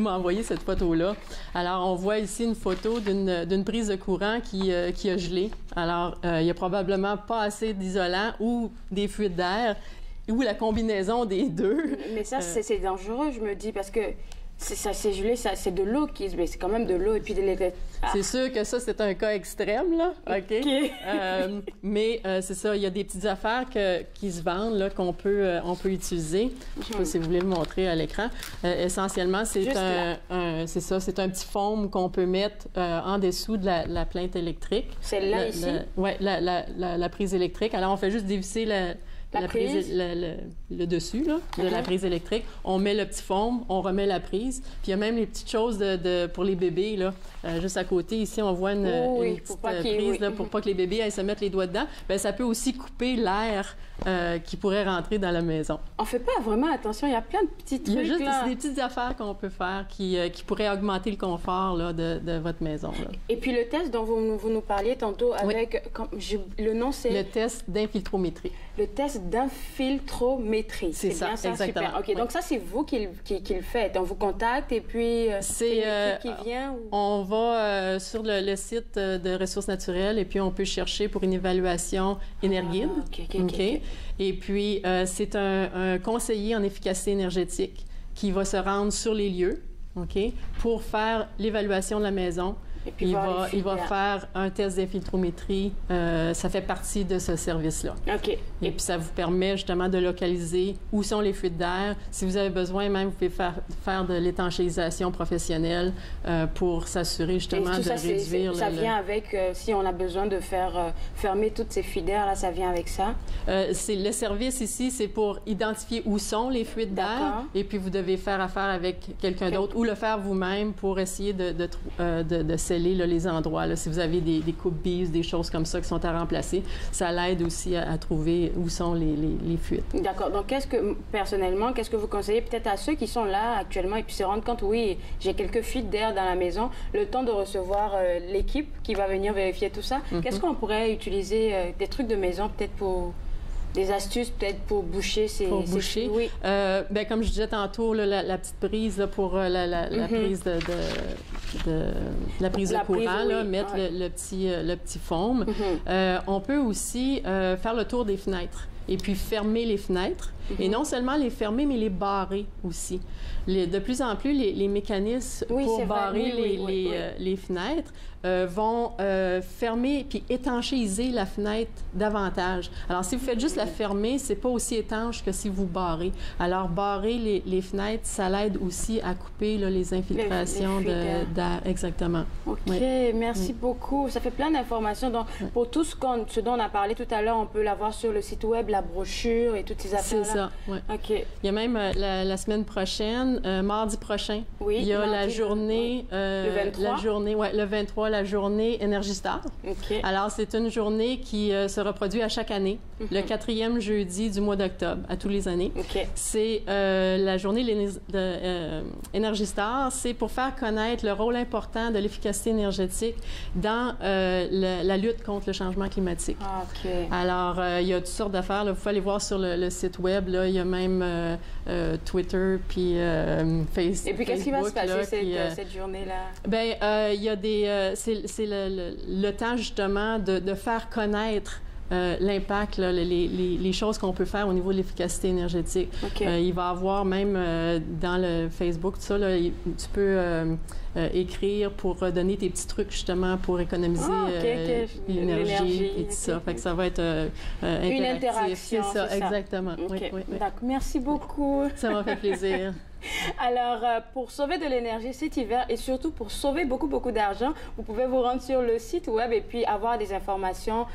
envoyé cette photo-là. Alors, on voit ici une photo d'une prise de courant qui a gelé. Alors, il n'y a probablement pas assez d'isolant ou des fuites d'air ou la combinaison des deux. Mais ça, c'est dangereux, je me dis, parce que c'est gelé, c'est de l'eau qui se... C'est quand même de l'eau et puis de l'électricité. C'est sûr que ça, c'est un cas extrême, là. OK? Mais c'est ça, il y a des petites affaires qui se vendent, là, qu'on peut, on peut utiliser. Je ne sais pas si vous voulez le montrer à l'écran. Essentiellement, c'est c'est un petit foam qu'on peut mettre en dessous de la plainte électrique. Celle-là, ici? Oui, la prise électrique. Alors, on fait juste dévisser la prise, le dessus là, de la prise électrique. On met le petit foam, on remet la prise. Puis il y a même les petites choses pour les bébés, là. Juste à côté, ici, on voit une petite prise là, pour pas que les bébés aillent se mettre les doigts dedans. Bien, ça peut aussi couper l'air qui pourrait rentrer dans la maison. On fait pas vraiment attention, il y a plein de petits trucs. Il y a juste des petites affaires qu'on peut faire qui pourraient augmenter le confort là, de votre maison. Là. Et puis le test dont vous nous parliez tantôt avec... le nom, c'est... Le test d'infiltrométrie. Le test d'infiltrométrie. C'est ça, bien ça, exactement. Super. OK, donc ça, c'est vous qui le faites. On vous contacte et puis c'est une équipe qui vient? Ou... On va sur le site de Ressources naturelles et puis on peut chercher pour une évaluation Énerguide. OK. Et puis, c'est un conseiller en efficacité énergétique qui va se rendre sur les lieux, OK, pour faire l'évaluation de la maison. Et puis il va faire un test d'infiltrométrie. Ça fait partie de ce service-là. OK. Et puis, ça vous permet justement de localiser où sont les fuites d'air. Si vous avez besoin, même, vous pouvez faire de l'étanchéisation professionnelle pour s'assurer justement de réduire... Ça vient avec, si on a besoin de faire fermer toutes ces fuites d'air, là, ça vient avec ça? Le service ici, c'est pour identifier où sont les fuites d'air. Et puis, vous devez faire affaire avec quelqu'un d'autre ou le faire vous-même pour essayer de sceller là, les endroits. Là. Si vous avez des coupes-bises, des choses comme ça qui sont à remplacer, ça l'aide aussi à trouver où sont les fuites. D'accord. Donc, personnellement, qu'est-ce que vous conseillez peut-être à ceux qui sont là actuellement et puis se rendent compte, oui, j'ai quelques fuites d'air dans la maison, le temps de recevoir l'équipe qui va venir vérifier tout ça. Qu'est-ce qu'on pourrait utiliser, des trucs de maison peut-être pour... Des astuces peut-être pour boucher ces... Pour boucher? Oui. Bien, comme je disais tantôt, là, la petite prise là, pour la prise la prise de courant, là, mettre le petit foam. On peut aussi faire le tour des fenêtres et puis fermer les fenêtres. Et non seulement les fermer, mais les barrer aussi. De plus en plus, les mécanismes pour barrer les fenêtres vont fermer puis étanchéiser la fenêtre davantage. Alors, si vous faites juste la fermer, c'est pas aussi étanche que si vous barrez. Alors, barrer les fenêtres, ça l'aide aussi à couper là, les infiltrations d'air. Exactement. OK, Oui. merci beaucoup. Ça fait plein d'informations. Donc, pour tout ce dont on a parlé tout à l'heure, on peut l'avoir sur le site web, la brochure et toutes ces affaires-là. C'est ça, oui. OK. Il y a même la semaine prochaine, mardi prochain, Oui, il y a mardi, la journée... le 23? La journée, ouais, le 23, la journée Énergie Star. OK. Alors, c'est une journée qui se reproduit à chaque année, le 4e jeudi du mois d'octobre, à tous les années. OK. C'est la journée Énergie Star, c'est pour faire connaître le rôle important de l'efficacité énergétique dans la lutte contre le changement climatique. Ah, OK. Alors, il y a toutes sortes d'affaires. Vous pouvez aller voir sur le site web. Là, il y a même Twitter, puis Facebook. Et puis, qu'est-ce qui va se passer là, cette journée-là? Bien, il y a des... c'est le temps, justement, de faire connaître l'impact, là, les choses qu'on peut faire au niveau de l'efficacité énergétique. Okay. Il va y avoir même dans le Facebook, tout ça, là, tu peux écrire pour donner tes petits trucs justement pour économiser l'énergie et tout ça. Fait que ça va être interactif. Une interaction, c'est ça, exactement. Okay. Oui. D'accord, merci beaucoup. Ça m'a fait plaisir. Alors, pour sauver de l'énergie cet hiver et surtout pour sauver beaucoup d'argent, vous pouvez vous rendre sur le site web et puis avoir des informations,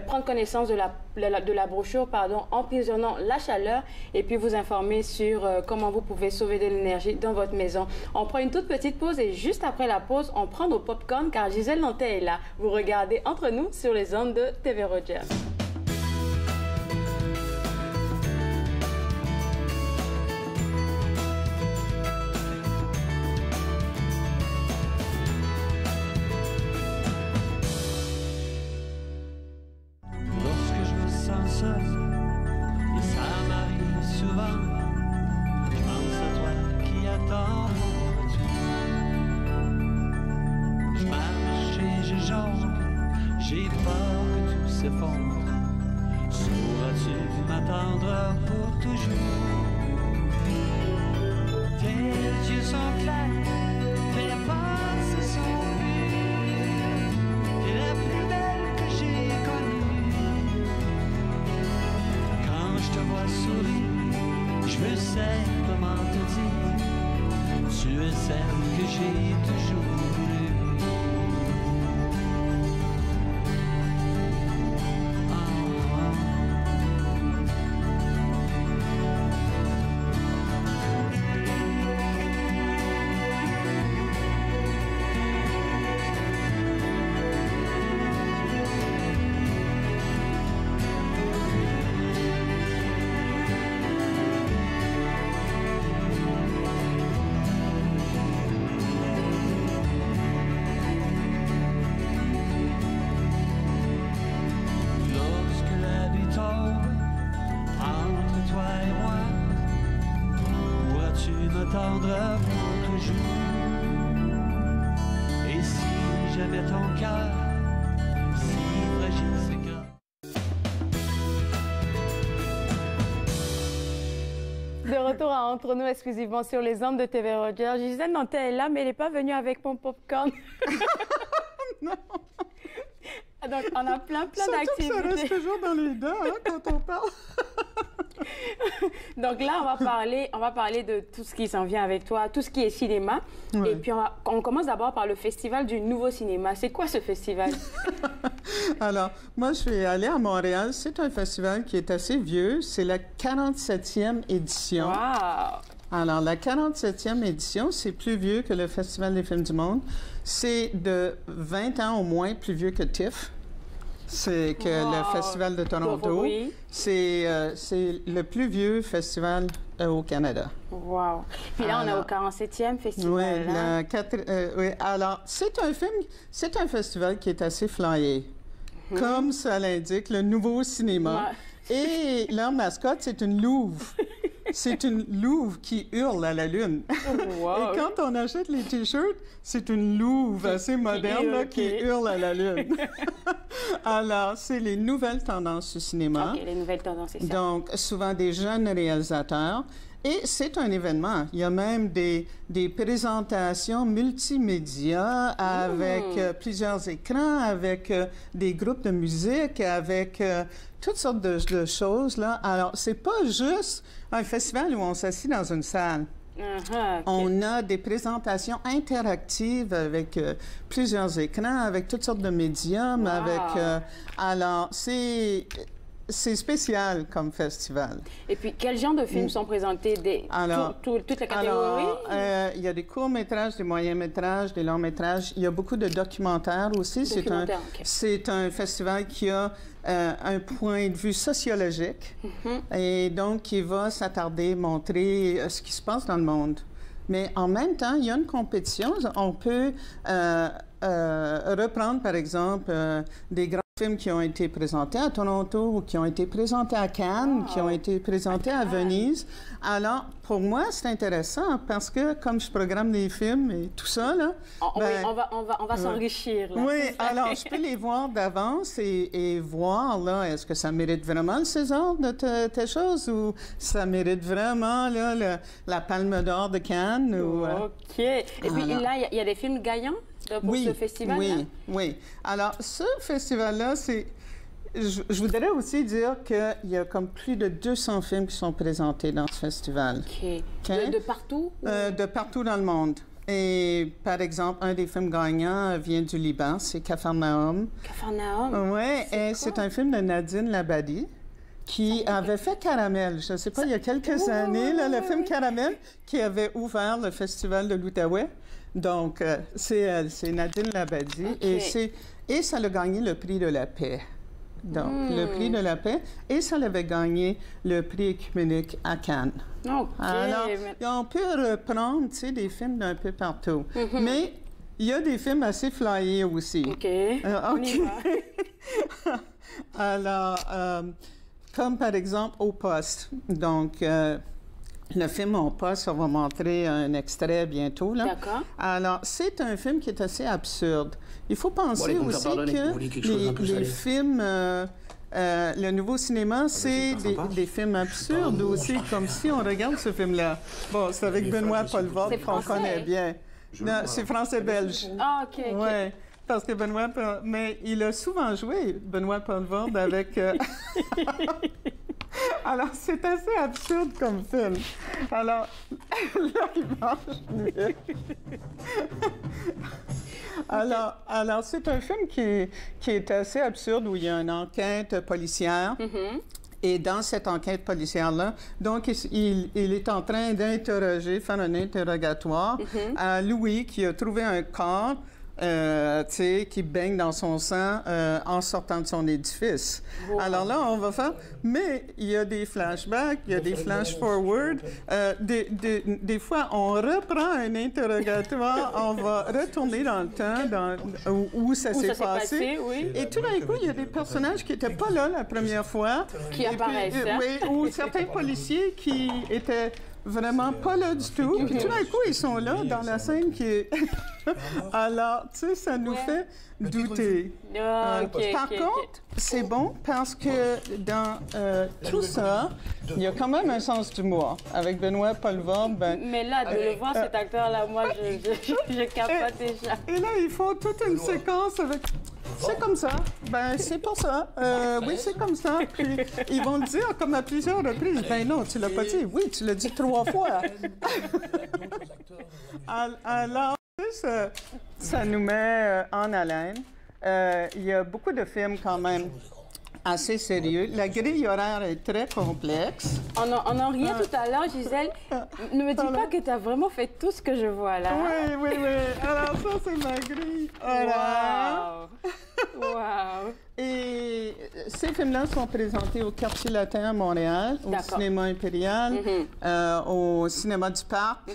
prendre connaissance de la brochure, emprisonnant la chaleur et puis vous informer sur comment vous pouvez sauver de l'énergie dans votre maison. On prend une toute petite pause et juste après la pause, on prend nos pop-corn car Gisèle Nantais est là. Vous regardez Entre nous sur les ondes de TV Rogers. J'ai peur que tout s'effondre. Sauras-tu m'attendre pour toujours? Tes yeux sont clairs, tes pensées sont pures. T'es la plus belle que j'ai connue. Quand je te vois sourire, je me sais comment te dire. Tu es celle que j'ai toujours voulu. De retour à Entre nous exclusivement sur les ondes de TV Rogers. Gisèle Nantais est là, mais elle n'est pas venue avec mon popcorn. Non. Donc, on a plein d'activités. Ça reste toujours dans les dents hein, quand on parle. Donc là, on va parler de tout ce qui s'en vient avec toi, tout ce qui est cinéma. Ouais. Et puis, on commence d'abord par le Festival du Nouveau Cinéma. C'est quoi ce festival? Alors, moi, je suis allée à Montréal. C'est un festival qui est assez vieux. C'est la 47e édition. Wow! Alors, la 47e édition, c'est plus vieux que le Festival des films du monde. C'est de 20 ans au moins plus vieux que TIFF. C'est que le Festival de Toronto. Oui. C'est le plus vieux festival au Canada. Wow! Puis là, on est au 47e festival. Oui, alors, c'est un festival qui est assez flyé. Comme ça l'indique, le nouveau cinéma. Ouais. Et leur mascotte, c'est une louve. C'est une louve qui hurle à la lune. Wow. Et quand on achète les T-shirts, c'est une louve assez moderne là, qui hurle à la lune. Alors, c'est les nouvelles tendances du cinéma. OK, les nouvelles tendances, c'est ça. Donc, souvent des jeunes réalisateurs. Et c'est un événement. Il y a même des présentations multimédia avec plusieurs écrans, avec des groupes de musique, avec toutes sortes de choses, là. Alors, c'est pas juste un festival où on s'assied dans une salle. Okay. On a des présentations interactives avec plusieurs écrans, avec toutes sortes de médiums, alors, c'est spécial comme festival. Et puis, quel genre de films sont présentés? Toutes les catégories? Il y a des courts-métrages, des moyens-métrages, des longs-métrages. Il y a beaucoup de documentaires aussi. C'est un festival qui a un point de vue sociologique et donc qui va s'attarder, montrer ce qui se passe dans le monde. Mais en même temps, il y a une compétition. On peut reprendre, par exemple, des grands films qui ont été présentés à Toronto ou qui ont été présentés à Cannes, qui ont été présentés à Venise. Alors, pour moi, c'est intéressant parce que comme je programme des films et tout ça, là... Oui, on va s'enrichir, là. Oui, alors, je peux les voir d'avance et voir, là, est-ce que ça mérite vraiment le César de telle chose ou ça mérite vraiment, là, la Palme d'Or de Cannes ou... OK. Et puis là, il y a des films gagnants pour ce festival-là? Oui. Alors, ce festival-là, c'est... Je voudrais aussi dire qu'il y a comme plus de 200 films qui sont présentés dans ce festival. OK. De partout? De partout dans le monde. Et, par exemple, un des films gagnants vient du Liban, c'est Capharnaüm. Capharnaüm? Oui, et c'est un film de Nadine Labadi qui avait fait Caramel, je ne sais pas, il y a quelques années, là, le film Caramel, qui avait ouvert le festival de l'Outaouais. Donc, c'est Nadine Labadi. Okay. Et ça a gagné le prix de la paix. Donc, le prix de la paix. Et ça avait gagné le prix écuménique à Cannes. OK. Alors, on peut reprendre, tu sais, des films d'un peu partout. Mais il y a des films assez flyés aussi. OK. On y va. Alors, comme par exemple Au Poste. Donc, le film Au Poste, on va montrer un extrait bientôt, là. D'accord. Alors, c'est un film qui est assez absurde. Il faut penser aussi que les films... le nouveau cinéma, c'est des films absurdes aussi, comme si on regarde ce film-là. Bon, c'est avec Benoît Poelvoorde qu'on connaît bien. Non, c'est français-belge. Ah, OK. Oui, parce que Benoît... Mais il a souvent joué, Benoît Poelvoorde, avec... Alors, c'est assez absurde comme film. Alors, là, il mange mieux. Alors, c'est un film qui est assez absurde, où il y a une enquête policière. Et dans cette enquête policière-là, donc, il est en train d'interroger, faire un interrogatoire à Louis, qui a trouvé un corps, tu sais, qui baigne dans son sang en sortant de son édifice. Wow. Alors là, on va faire... Mais il y a des flashbacks, il y a des flash-forward. Des fois, on reprend un interrogatoire, on va retourner dans le temps où ça s'est passé. Oui. Et tout d'un coup, il y a des personnages qui n'étaient pas là la première fois. Qui apparaissent. Oui, ou certains policiers qui étaient... vraiment pas là du tout. Puis tout d'un coup, ils sont là dans la scène qui est... Alors, tu sais, ça nous fait douter. Par contre, c'est bon parce que dans tout ça, il y a quand même un sens d'humour. Avec Benoît Poelvoorde, Mais là, de le voir, cet acteur-là, moi, je capote déjà. Et là, ils font toute une séquence avec... C'est comme ça. Ben, c'est pour ça. Oui, c'est comme ça. Puis, ils vont le dire comme à plusieurs reprises. Ben non, tu l'as pas dit. Oui, tu l'as dit 3 fois. Alors, ça nous met en haleine. Il y a beaucoup de films quand même assez sérieux. La grille horaire est très complexe. On en riait tout à l'heure, Gisèle. Ne me dis pas que tu as vraiment fait tout ce que je vois là. Oui. Alors ça, c'est ma grille horaire. Wow. Et ces films-là sont présentés au Quartier Latin à Montréal, au Cinéma Impérial, au Cinéma du Parc.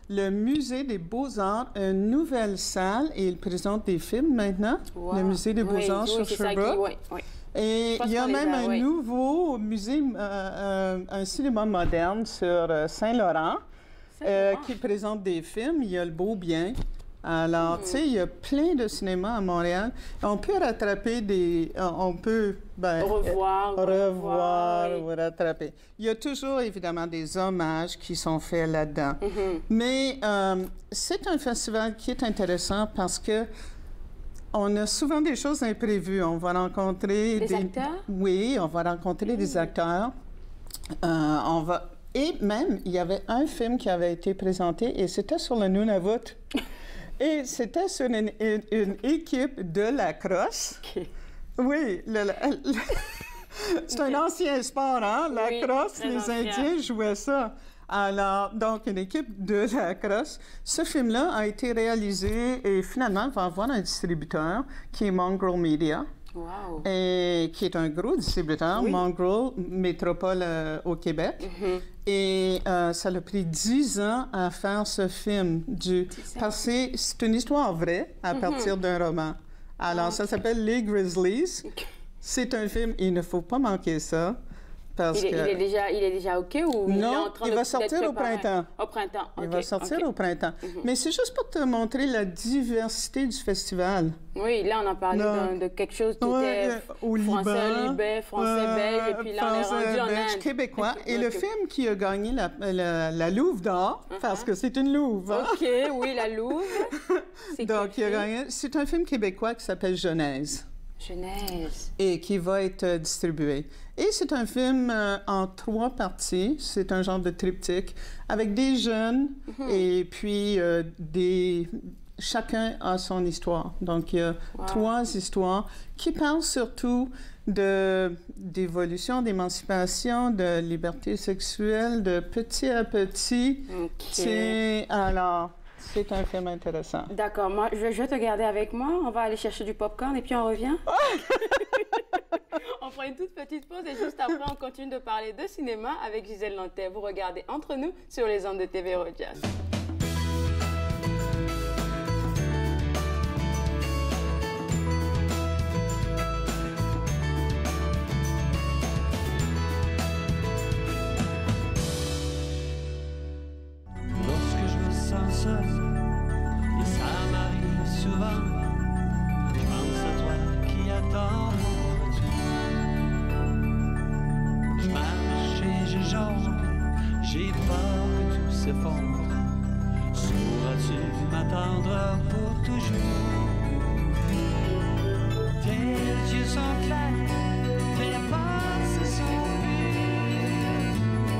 Le Musée des Beaux-Arts a une nouvelle salle et il présente des films maintenant. Wow. Le Musée des Beaux-Arts sur Sherbrooke. Et il y a même un nouveau musée, un cinéma moderne sur Saint-Laurent qui présente des films. Il y a le Beau Bien Alors, tu sais, il y a plein de cinémas à Montréal. On peut rattraper on peut revoir ou rattraper. Il y a toujours, évidemment, des hommages qui sont faits là-dedans. Mais c'est un festival qui est intéressant parce que on a souvent des choses imprévues. On va rencontrer des acteurs? Oui, on va rencontrer des acteurs. Et même, il y avait un film qui avait été présenté et c'était sur le Nunavut. Et c'était sur une équipe de lacrosse. OK. Oui, c'est un ancien sport, hein? Lacrosse, oui, les Indiens jouaient ça. Alors, donc, une équipe de lacrosse. Ce film-là a été réalisé et finalement va avoir un distributeur qui est Mongrel Media. Wow. Et qui est un gros distributeur, Mongrel Métropole au Québec. Et ça a pris 10 ans à faire ce film. Parce que c'est une histoire vraie à partir d'un roman. Alors, ça s'appelle Les Grizzlies. C'est un film, il ne faut pas manquer ça. Parce il est déjà OK ou non, il va sortir au printemps. Au printemps, OK. Il va sortir au printemps. Mais c'est juste pour te montrer la diversité du festival. Oui, là, on a parlé de quelque chose qui était au français, Liban, français, belge, et puis là, on est rendu en Inde. Québécois. Et le film qui a gagné la Louve d'or, parce que c'est une louve. Hein? OK, oui, la Louve. Donc, il a gagné. C'est un film québécois qui s'appelle Genèse. Genèse. Et qui va être distribué. Et c'est un film en 3 parties. C'est un genre de triptyque avec des jeunes et puis chacun a son histoire. Donc, il y a 3 histoires qui parlent surtout d'évolution, d'émancipation, de liberté sexuelle, de petit à petit. Alors, c'est un film intéressant. D'accord. Moi, je vais te garder avec moi. On va aller chercher du popcorn et puis on revient. On prend une toute petite pause et juste après, on continue de parler de cinéma avec Gisèle Lantais. Vous regardez Entre nous sur les ondes de TV Rogers. Lorsque je me sens seul, et ça m'arrive souvent, je pense à toi qui attends mon retour. Je marche et je jongle, j'ai peur que tout s'effondre. Sauras-tu m'attendre pour toujours? Tes yeux sont clairs, tes pensées sont pures.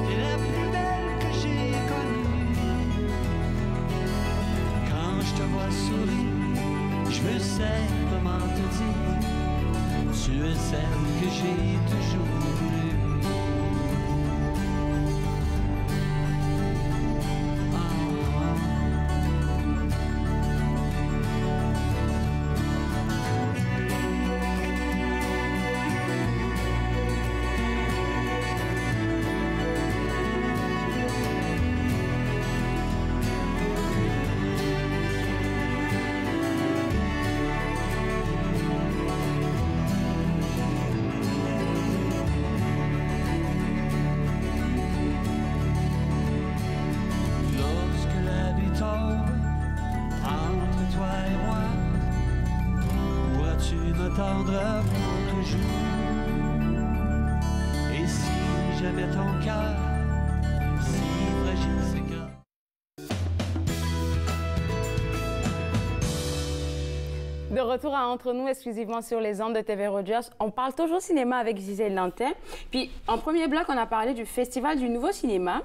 T'es la plus belle que j'ai connue. Quand je te vois sourire, je me sais comment te dire. Tu es celle que j'ai toujours voulu. De retour à Entre nous, exclusivement sur les ondes de TV Rogers. On parle toujours cinéma avec Gisèle Lantais. Puis, en premier bloc, on a parlé du Festival du Nouveau Cinéma.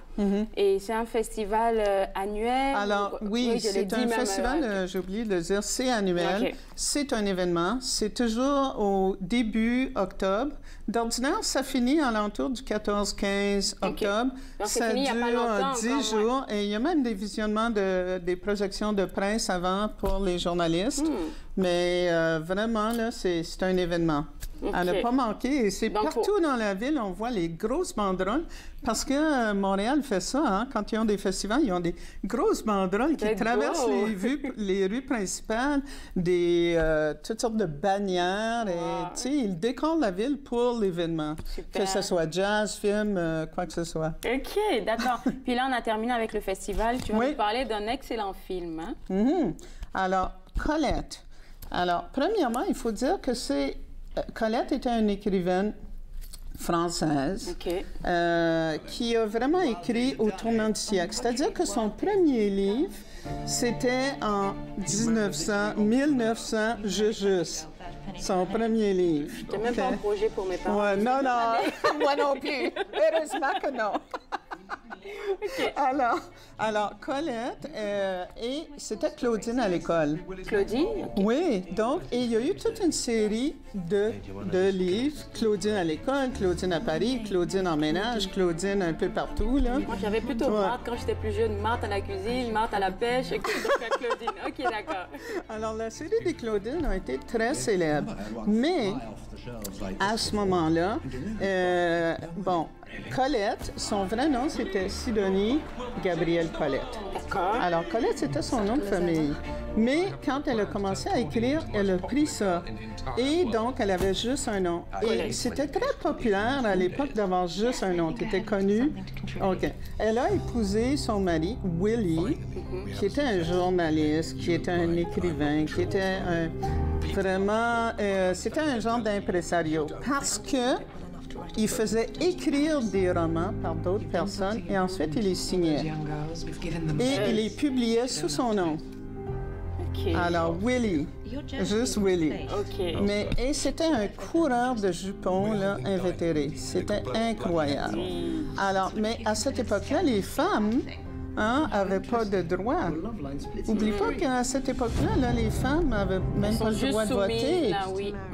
Et c'est un festival annuel. Alors, oui, c'est un festival, j'ai oublié de le dire, c'est annuel. Okay. C'est un événement. C'est toujours au début octobre. D'ordinaire, ça finit à l'entour du 14-15 octobre. Donc, ça fini, dure il y a pas longtemps, 10 jours. Et il y a même des visionnements des projections de presse avant pour les journalistes. Mais vraiment, là, c'est un événement. À ne pas manquer. Et c'est partout dans la ville, on voit les grosses banderoles. Parce que Montréal fait ça, hein? Quand ils ont des festivals, ils ont des grosses banderoles qui traversent les rues principales, toutes sortes de bannières. Et, tu sais, ils décorent la ville pour l'événement. Que ce soit jazz, film, quoi que ce soit. OK, d'accord. Puis là, on a terminé avec le festival. Tu vas nous parler d'un excellent film, hein? Alors, Colette. Alors, premièrement, il faut dire que Colette était une écrivaine française qui a vraiment écrit au tournant du siècle. C'est-à-dire que son premier livre, c'était en 1900, juste. Son premier livre. C'était même pas un projet pour mes parents. Ouais, non, moi non plus. Heureusement que non. Alors, Colette, et c'était Claudine à l'école. Claudine? Oui, donc, et il y a eu toute une série de livres. Claudine à l'école, Claudine à Paris, Claudine en ménage, Claudine un peu partout, là. Moi, j'avais plutôt Marthe quand j'étais plus jeune. Marthe à la cuisine, Marthe à la pêche, donc Claudine. OK, d'accord. Alors, la série des Claudines a été très célèbre. Mais, à ce moment-là, Colette, son vrai nom, c'était Sidonie Gabrielle Colette. D'accord. Alors, Colette, c'était son nom de famille. Mais quand elle a commencé à écrire, elle a pris ça. Et donc, elle avait juste un nom. Et c'était très populaire à l'époque d'avoir juste un nom. Tu étais connue. OK. Elle a épousé son mari, Willie, qui était un journaliste, qui était un écrivain, qui était c'était un genre d'impresario. Parce que il faisait écrire des romans par d'autres personnes et ensuite il les signait. Et il les publiait sous son nom. Alors, Willie, juste Willie. Et c'était un coureur de jupons, là, invétéré. C'était incroyable. Alors, mais à cette époque-là, les femmes n'avaient pas de droit. Oublie pas qu'à cette époque-là, là, les femmes n'avaient même pas le droit de voter,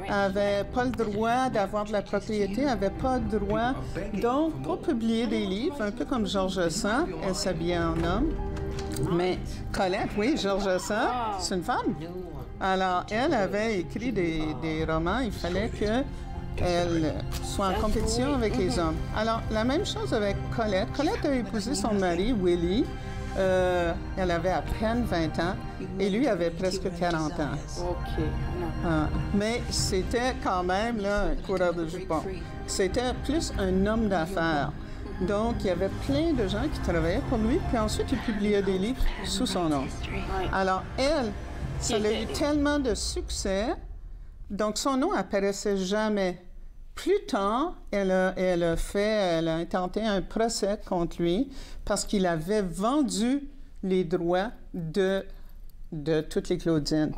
n'avaient pas le droit d'avoir de la propriété, n'avaient pas le droit, donc, pour publier des livres, un peu comme George Sand, elle s'habillait en homme. Mais Colette, oui, George Sand, c'est une femme. Alors, elle avait écrit des romans, il fallait qu'elle soit en compétition avec les hommes. Alors, la même chose avec Colette. Colette a épousé son mari, Willie. Elle avait à peine 20 ans et lui avait presque 40 ans. Mais c'était quand même là, un coureur de jupons. C'était plus un homme d'affaires. Donc, il y avait plein de gens qui travaillaient pour lui, puis ensuite, il publiait des livres sous son nom. Alors, elle, ça a eu tellement de succès, donc son nom apparaissait jamais. Plus tard, elle a intenté un procès contre lui parce qu'il avait vendu les droits de toutes les Claudines.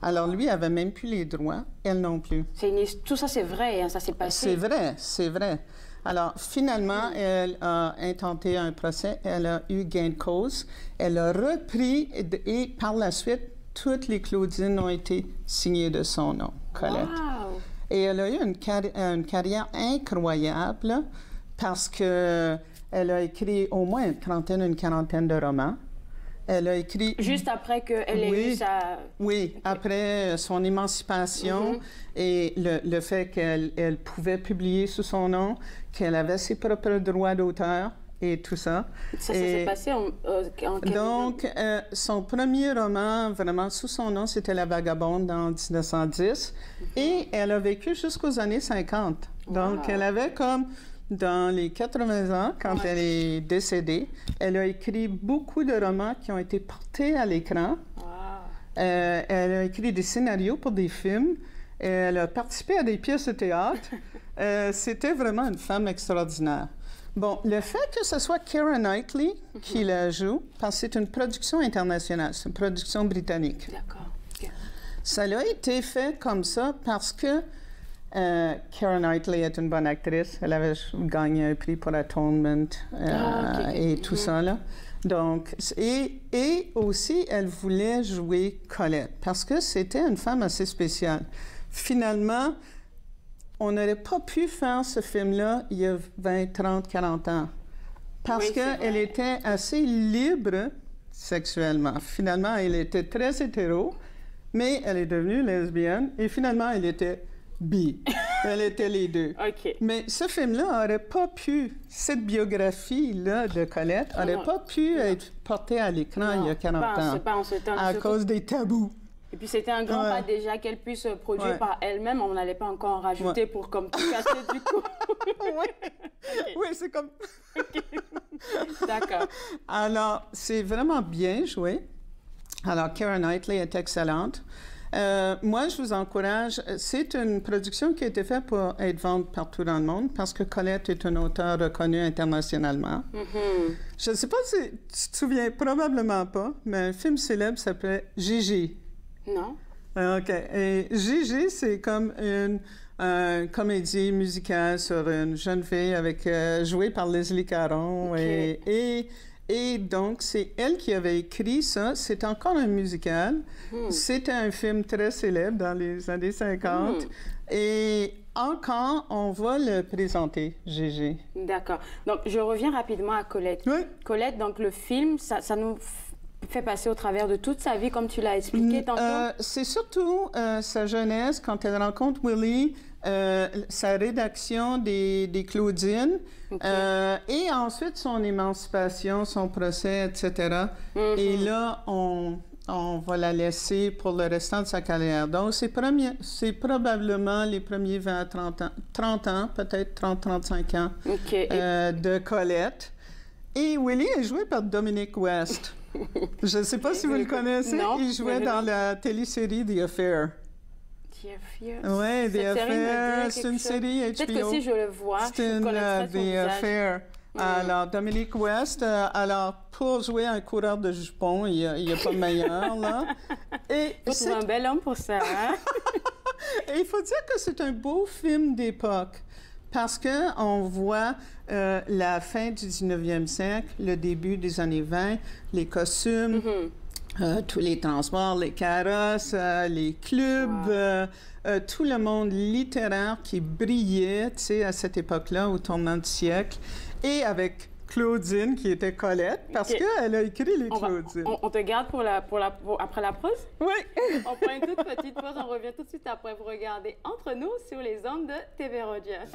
Alors, lui avait même plus les droits, elle non plus. Tout ça, c'est vrai, hein, ça s'est passé. C'est vrai. Alors, finalement, elle a intenté un procès, elle a eu gain de cause, elle a repris et par la suite, toutes les Claudines ont été signées de son nom, Colette. Wow. Et elle a eu une carrière incroyable là, parce qu'elle a écrit au moins une quarantaine de romans. Elle a écrit... Juste après qu'elle ait eu sa... Oui, après son émancipation et le fait qu'elle pouvait publier sous son nom, qu'elle avait ses propres droits d'auteur et tout ça. Ça s'est passé en quelle donc, son premier roman, vraiment sous son nom, c'était La Vagabonde en 1910. Et elle a vécu jusqu'aux années 50. Donc, elle avait comme... Dans les 80 ans, quand elle est décédée, elle a écrit beaucoup de romans qui ont été portés à l'écran. Elle a écrit des scénarios pour des films. Elle a participé à des pièces de théâtre. C'était vraiment une femme extraordinaire. Bon, le fait que ce soit Keira Knightley qui la joue, parce que c'est une production internationale, c'est une production britannique. D'accord. Ça a été fait comme ça parce que Keira Knightley est une bonne actrice. Elle avait gagné un prix pour Atonement et tout ça, là. Donc, et aussi, elle voulait jouer Colette parce que c'était une femme assez spéciale. Finalement, on n'aurait pas pu faire ce film-là il y a 20, 30, 40 ans parce qu'elle était assez libre sexuellement. Finalement, elle était très hétéro, mais elle est devenue lesbienne et finalement, elle était bi. Elle était les deux. Mais ce film-là n'aurait pas pu, cette biographie-là de Colette n'aurait pas pu être portée à l'écran il y a 40 ans à cause des tabous. Et puis c'était un grand pas déjà qu'elle puisse produire par elle-même. On n'allait pas encore en rajouter pour comme tout casser du coup. Oui, c'est comme... D'accord. Alors, c'est vraiment bien joué. Alors, Keira Knightley est excellente. Moi, je vous encourage. C'est une production qui a été faite pour être vendue partout dans le monde parce que Colette est un auteur reconnu internationalement. Je ne sais pas si tu te souviens, probablement pas, mais un film célèbre s'appelait Gigi. Non. OK. Et Gigi, c'est comme une comédie musicale sur une jeune fille jouée par Leslie Caron. Okay. Et donc, c'est elle qui avait écrit ça. C'est encore un musical. C'était un film très célèbre dans les années 50. Et encore, on va le présenter, Gigi. D'accord. Donc, je reviens rapidement à Colette. Oui. Colette, donc le film, ça nous fait passer au travers de toute sa vie, comme tu l'as expliqué tantôt. C'est surtout sa jeunesse, quand elle rencontre Willie, sa rédaction des Claudines, et ensuite son émancipation, son procès, etc. Et là, on va la laisser pour le restant de sa carrière. Donc, c'est probablement les premiers 20 à 30 ans, peut-être 30-35 ans de Colette. Et Willie est joué par Dominic West. Je ne sais pas si vous le connaissez. Non, il jouait dans la télésérie The Affair. The Affair? Oui, The Affair, c'est une série HBO. Peut-être que si je le vois, c'est je connaîtrais son The Affair. Alors, Dominic West, alors, pour jouer un coureur de jupons, il n'y a pas meilleur, là. Il faut trouver un bel homme pour ça, hein? Et il faut dire que c'est un beau film d'époque. Parce qu'on voit la fin du 19e siècle, le début des années 20, les costumes, tous les transports, les carrosses, les clubs, tout le monde littéraire qui brillait, tu sais, à cette époque-là, au tournant du siècle, et avec Claudine, qui était Colette, parce qu'elle a écrit les Claudines. On te garde après la pause? Oui! On prend une toute petite pause, on revient tout de suite après vous regarder Entre nous sur les ondes de TV Rogers.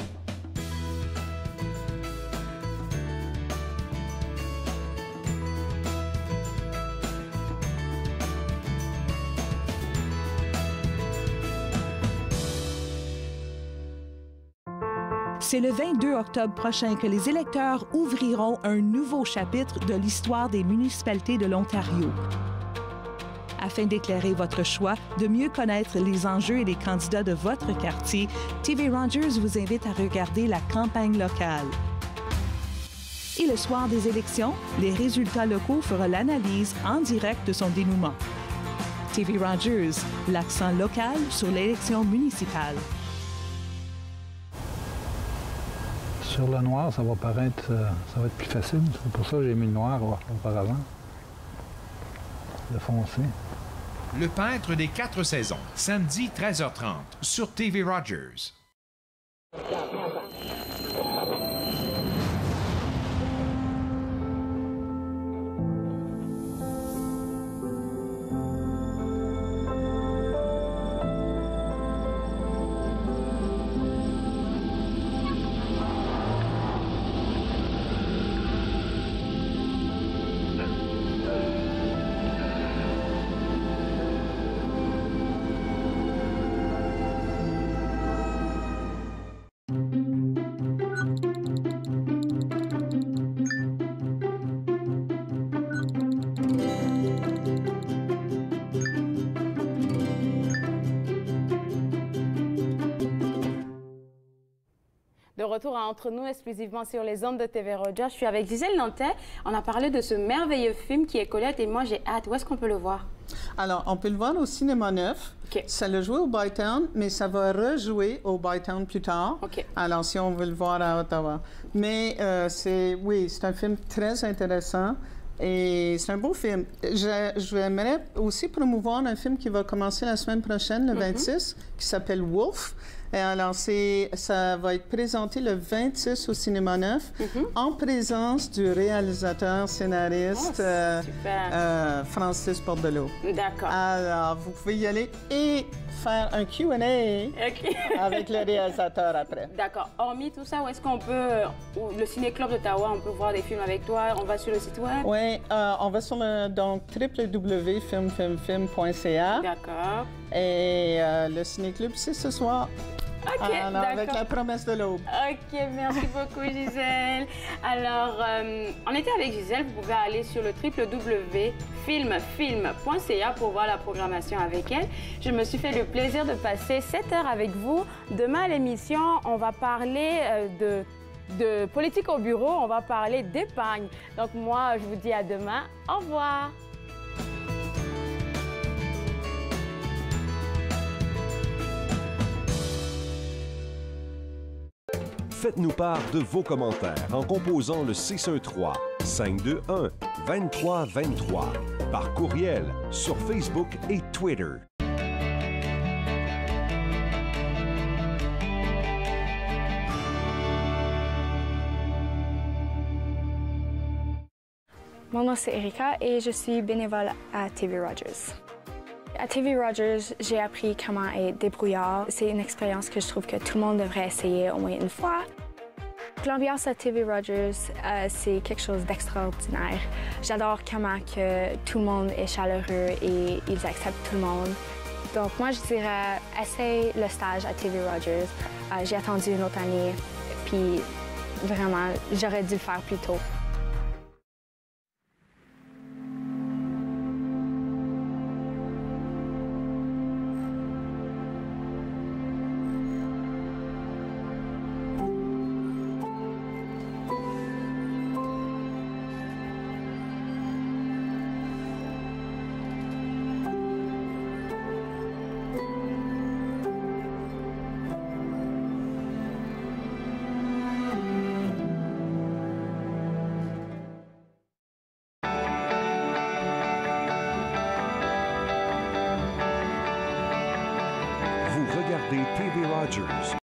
C'est le 22 octobre prochain que les électeurs ouvriront un nouveau chapitre de l'histoire des municipalités de l'Ontario. Afin d'éclairer votre choix, de mieux connaître les enjeux et les candidats de votre quartier, TV Rogers vous invite à regarder la campagne locale. Et le soir des élections, les résultats locaux feront l'analyse en direct de son dénouement. TV Rogers, l'accent local sur l'élection municipale. Sur le noir, ça va paraître, ça va être plus facile. C'est pour ça que j'ai mis le noir auparavant. Le foncé. Le peintre des 4 saisons, samedi 13h30 sur TV Rogers. De retour à Entre nous, exclusivement sur les ondes de TV Rogers. Je suis avec Gisèle Nantais. On a parlé de ce merveilleux film qui est Colette et moi, j'ai hâte. Où est-ce qu'on peut le voir? Alors, on peut le voir au Cinéma Neuf. Ça l'a joué au Bytown, mais ça va rejouer au Bytown plus tard. Alors, si on veut le voir à Ottawa. Mais c'est un film très intéressant. Et c'est un beau film. J'aimerais aussi promouvoir un film qui va commencer la semaine prochaine, le 26, qui s'appelle Wolf. Et alors, ça va être présenté le 26 au Cinéma Neuf, en présence du réalisateur, scénariste Francis Bordelot. D'accord. Alors, vous pouvez y aller et faire un Q&A avec le réalisateur après. D'accord. Hormis tout ça, où est-ce qu'on peut, le Ciné-Club d'Ottawa, on peut voir des films avec toi? On va sur le site web? Oui, on va sur le www.filmfilmfilm.ca. D'accord. Et le Ciné-Club, c'est ce soir. OK, Alors, avec d'accord. la promesse de l'aube. OK, merci beaucoup, Gisèle. Alors, on était avec Gisèle. Vous pouvez aller sur le www.filmfilm.ca pour voir la programmation avec elle. Je me suis fait le plaisir de passer 7 heures avec vous. Demain, à l'émission, on va parler de politique au bureau. On va parler d'épargne. Donc, moi, je vous dis à demain. Au revoir. Faites-nous part de vos commentaires en composant le 613-521-2323 par courriel sur Facebook et Twitter. Mon nom c'est Erika et je suis bénévole à TV Rogers. À TV Rogers, j'ai appris comment être débrouillard. C'est une expérience que je trouve que tout le monde devrait essayer au moins une fois. L'ambiance à TV Rogers, c'est quelque chose d'extraordinaire. J'adore comment que tout le monde est chaleureux et ils acceptent tout le monde. Donc moi, je dirais, essaye le stage à TV Rogers. J'ai attendu une autre année, puis vraiment, j'aurais dû le faire plus tôt. Vous regardez TV Rogers.